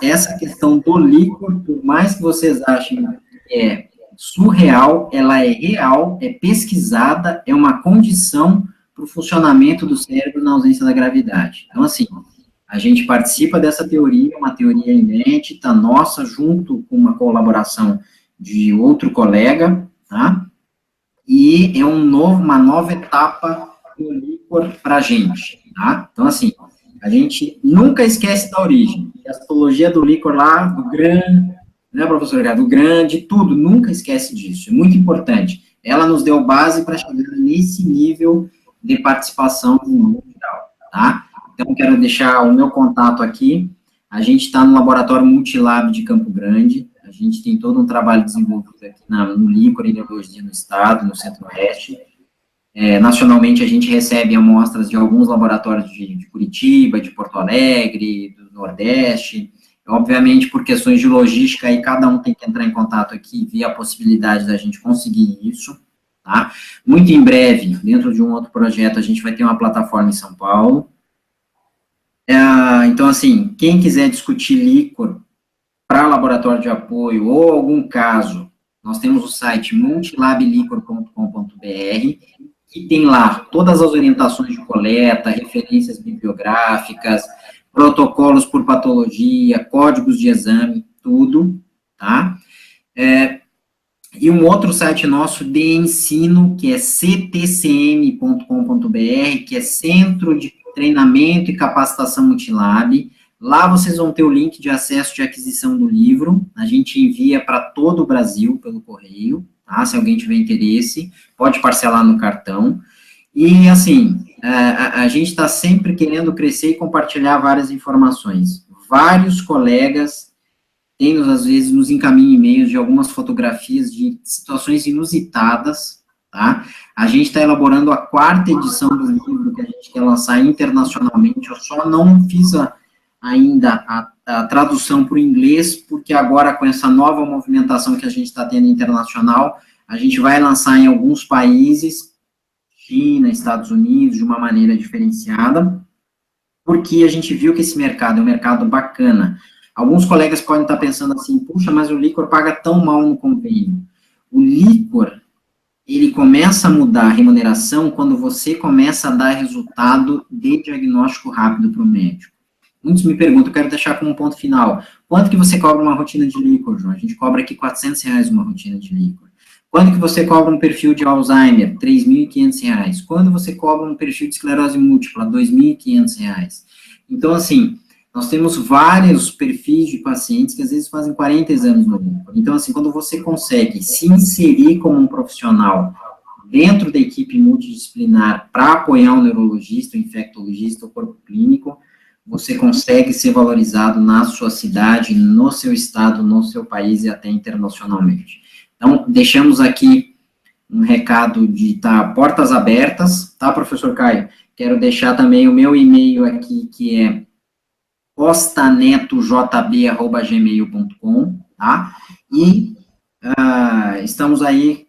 Essa questão do líquor, por mais que vocês achem que é surreal, ela é real, é pesquisada, é uma condição para o funcionamento do cérebro na ausência da gravidade. Então, assim, a gente participa dessa teoria, uma teoria inédita, nossa, junto com uma colaboração de outro colega, tá? E é uma nova etapa do líquor para a gente, tá? Então, assim, a gente nunca esquece da origem. A astrologia do líquor lá, do grande, né, professor Ricardo? Do grande, tudo, nunca esquece disso. É muito importante. Ela nos deu base para chegar nesse nível de participação no mundo geral, tá? Então, quero deixar o meu contato aqui. A gente está no Laboratório Multilab de Campo Grande. A gente tem todo um trabalho desenvolvido aqui no líquor e neurologia no estado, no Centro-Oeste. Nacionalmente, a gente recebe amostras de alguns laboratórios de Curitiba, de Porto Alegre, do Nordeste. Obviamente, por questões de logística, aí cada um tem que entrar em contato aqui e ver a possibilidade da gente conseguir isso, tá? Muito em breve, dentro de um outro projeto, a gente vai ter uma plataforma em São Paulo. Então, assim, quem quiser discutir líquor para laboratório de apoio ou algum caso, nós temos o site multilablicor.com.br, que tem lá todas as orientações de coleta, referências bibliográficas, protocolos por patologia, códigos de exame, tudo, tá? E um outro site nosso de ensino, que é ctcm.com.br, que é Centro de treinamento e capacitação Multilab. Lá vocês vão ter o link de acesso de aquisição do livro, a gente envia para todo o Brasil pelo correio, tá? Se alguém tiver interesse, pode parcelar no cartão. E, assim, a gente está sempre querendo crescer e compartilhar várias informações. Vários colegas têm, às vezes, nos encaminham e-mails de algumas fotografias de situações inusitadas, tá? A gente está elaborando a 4ª edição do livro que a gente quer lançar internacionalmente. Eu só não fiz ainda a tradução para o inglês, porque agora, com essa nova movimentação que a gente está tendo internacional, a gente vai lançar em alguns países, China, Estados Unidos, de uma maneira diferenciada, porque a gente viu que esse mercado é um mercado bacana. Alguns colegas podem estar pensando assim, puxa, mas o Licor paga tão mal no convênio. O Licor, ele começa a mudar a remuneração quando você começa a dar resultado de diagnóstico rápido para o médico. Muitos me perguntam, eu quero deixar como um ponto final, quanto que você cobra uma rotina de Licor, João? A gente cobra aqui R$400 uma rotina de Licor. Quando que você cobra um perfil de Alzheimer? R$3.500. Quando você cobra um perfil de esclerose múltipla? R$2.500. Então, assim, nós temos vários perfis de pacientes que às vezes fazem 40 exames no Licor. Então, assim, quando você consegue se inserir como um profissional dentro da equipe multidisciplinar para apoiar um neurologista, um infectologista, ou corpo clínico, você consegue ser valorizado na sua cidade, no seu estado, no seu país e até internacionalmente. Então, deixamos aqui um recado de portas abertas, tá, professor Caio? Quero deixar também o meu e-mail aqui, que é costanetojb@gmail.com, tá? E estamos aí,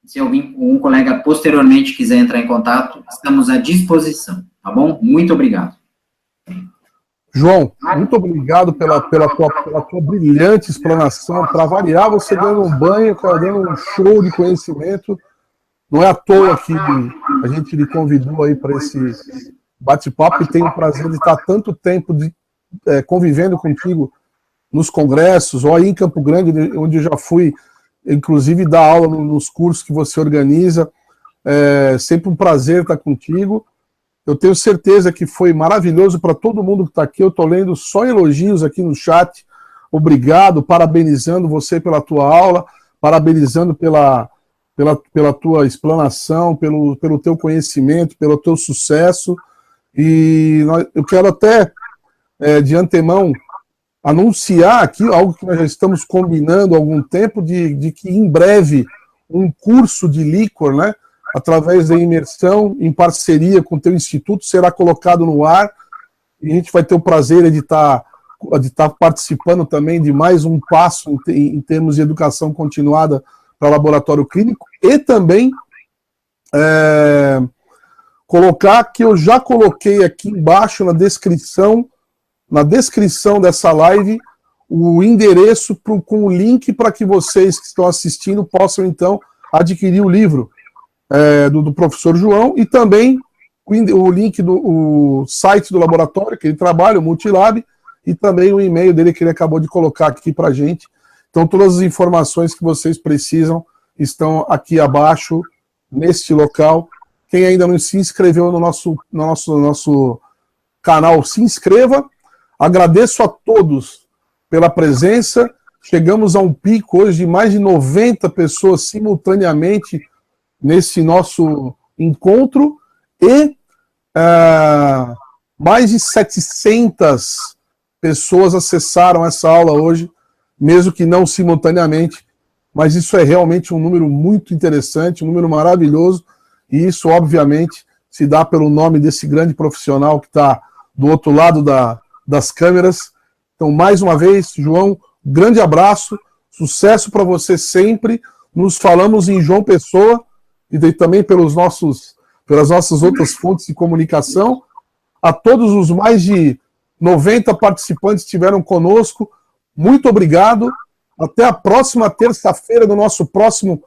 se algum colega posteriormente quiser entrar em contato, estamos à disposição, tá bom? Muito obrigado. João, muito obrigado pela tua brilhante explanação. Para variar, você dando um banho, cara, dando um show de conhecimento. Não é à toa que a gente lhe convidou aí para esse bate-papo e tenho o prazer de estar tanto tempo convivendo contigo nos congressos, ou aí em Campo Grande, onde eu já fui, inclusive, dar aula nos cursos que você organiza. É sempre um prazer estar contigo. Eu tenho certeza que foi maravilhoso para todo mundo que está aqui. Eu estou lendo só elogios aqui no chat. Obrigado, parabenizando você pela tua aula, parabenizando pela tua explanação, pelo teu conhecimento, pelo teu sucesso. E eu quero até, de antemão, anunciar aqui algo que nós já estamos combinando há algum tempo, de que em breve um curso de Licor, né, através da imersão, em parceria com o teu instituto, será colocado no ar, e a gente vai ter o prazer de estar participando também de mais um passo em termos de educação continuada para laboratório clínico, e também colocar que eu já coloquei aqui embaixo na descrição dessa live, o endereço com o link para que vocês que estão assistindo possam, então, adquirir o livro do professor João, e também o link do site do laboratório que ele trabalha, o Multilab, e também o e-mail dele que ele acabou de colocar aqui para a gente. Então, todas as informações que vocês precisam estão aqui abaixo, neste local. Quem ainda não se inscreveu no nosso canal, se inscreva. Agradeço a todos pela presença. Chegamos a um pico hoje de mais de 90 pessoas simultaneamente nesse nosso encontro, e mais de 700 pessoas acessaram essa aula hoje, mesmo que não simultaneamente, mas isso é realmente um número muito interessante, um número maravilhoso, e isso, obviamente, se dá pelo nome desse grande profissional que está do outro lado das câmeras. Então, mais uma vez, João, grande abraço, sucesso para você sempre. Nos falamos em João Pessoa, e também pelas nossas outras fontes de comunicação. A todos os mais de 90 participantes que estiveram conosco, muito obrigado. Até a próxima terça-feira, no nosso próximo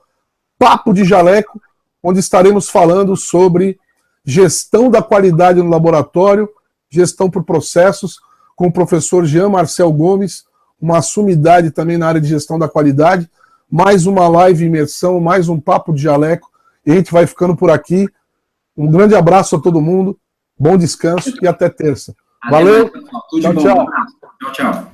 Papo de Jaleco, onde estaremos falando sobre gestão da qualidade no laboratório, gestão por processos, com o professor Jean Marcel Gomes, uma sumidade também na área de gestão da qualidade. Mais uma live imersão, mais um Papo de Jaleco. E a gente vai ficando por aqui. Um grande abraço a todo mundo. Bom descanso e até terça. Até Valeu. mais, pessoal. Tudo de Tchau, bom. tchau. Um abraço. Tchau, tchau.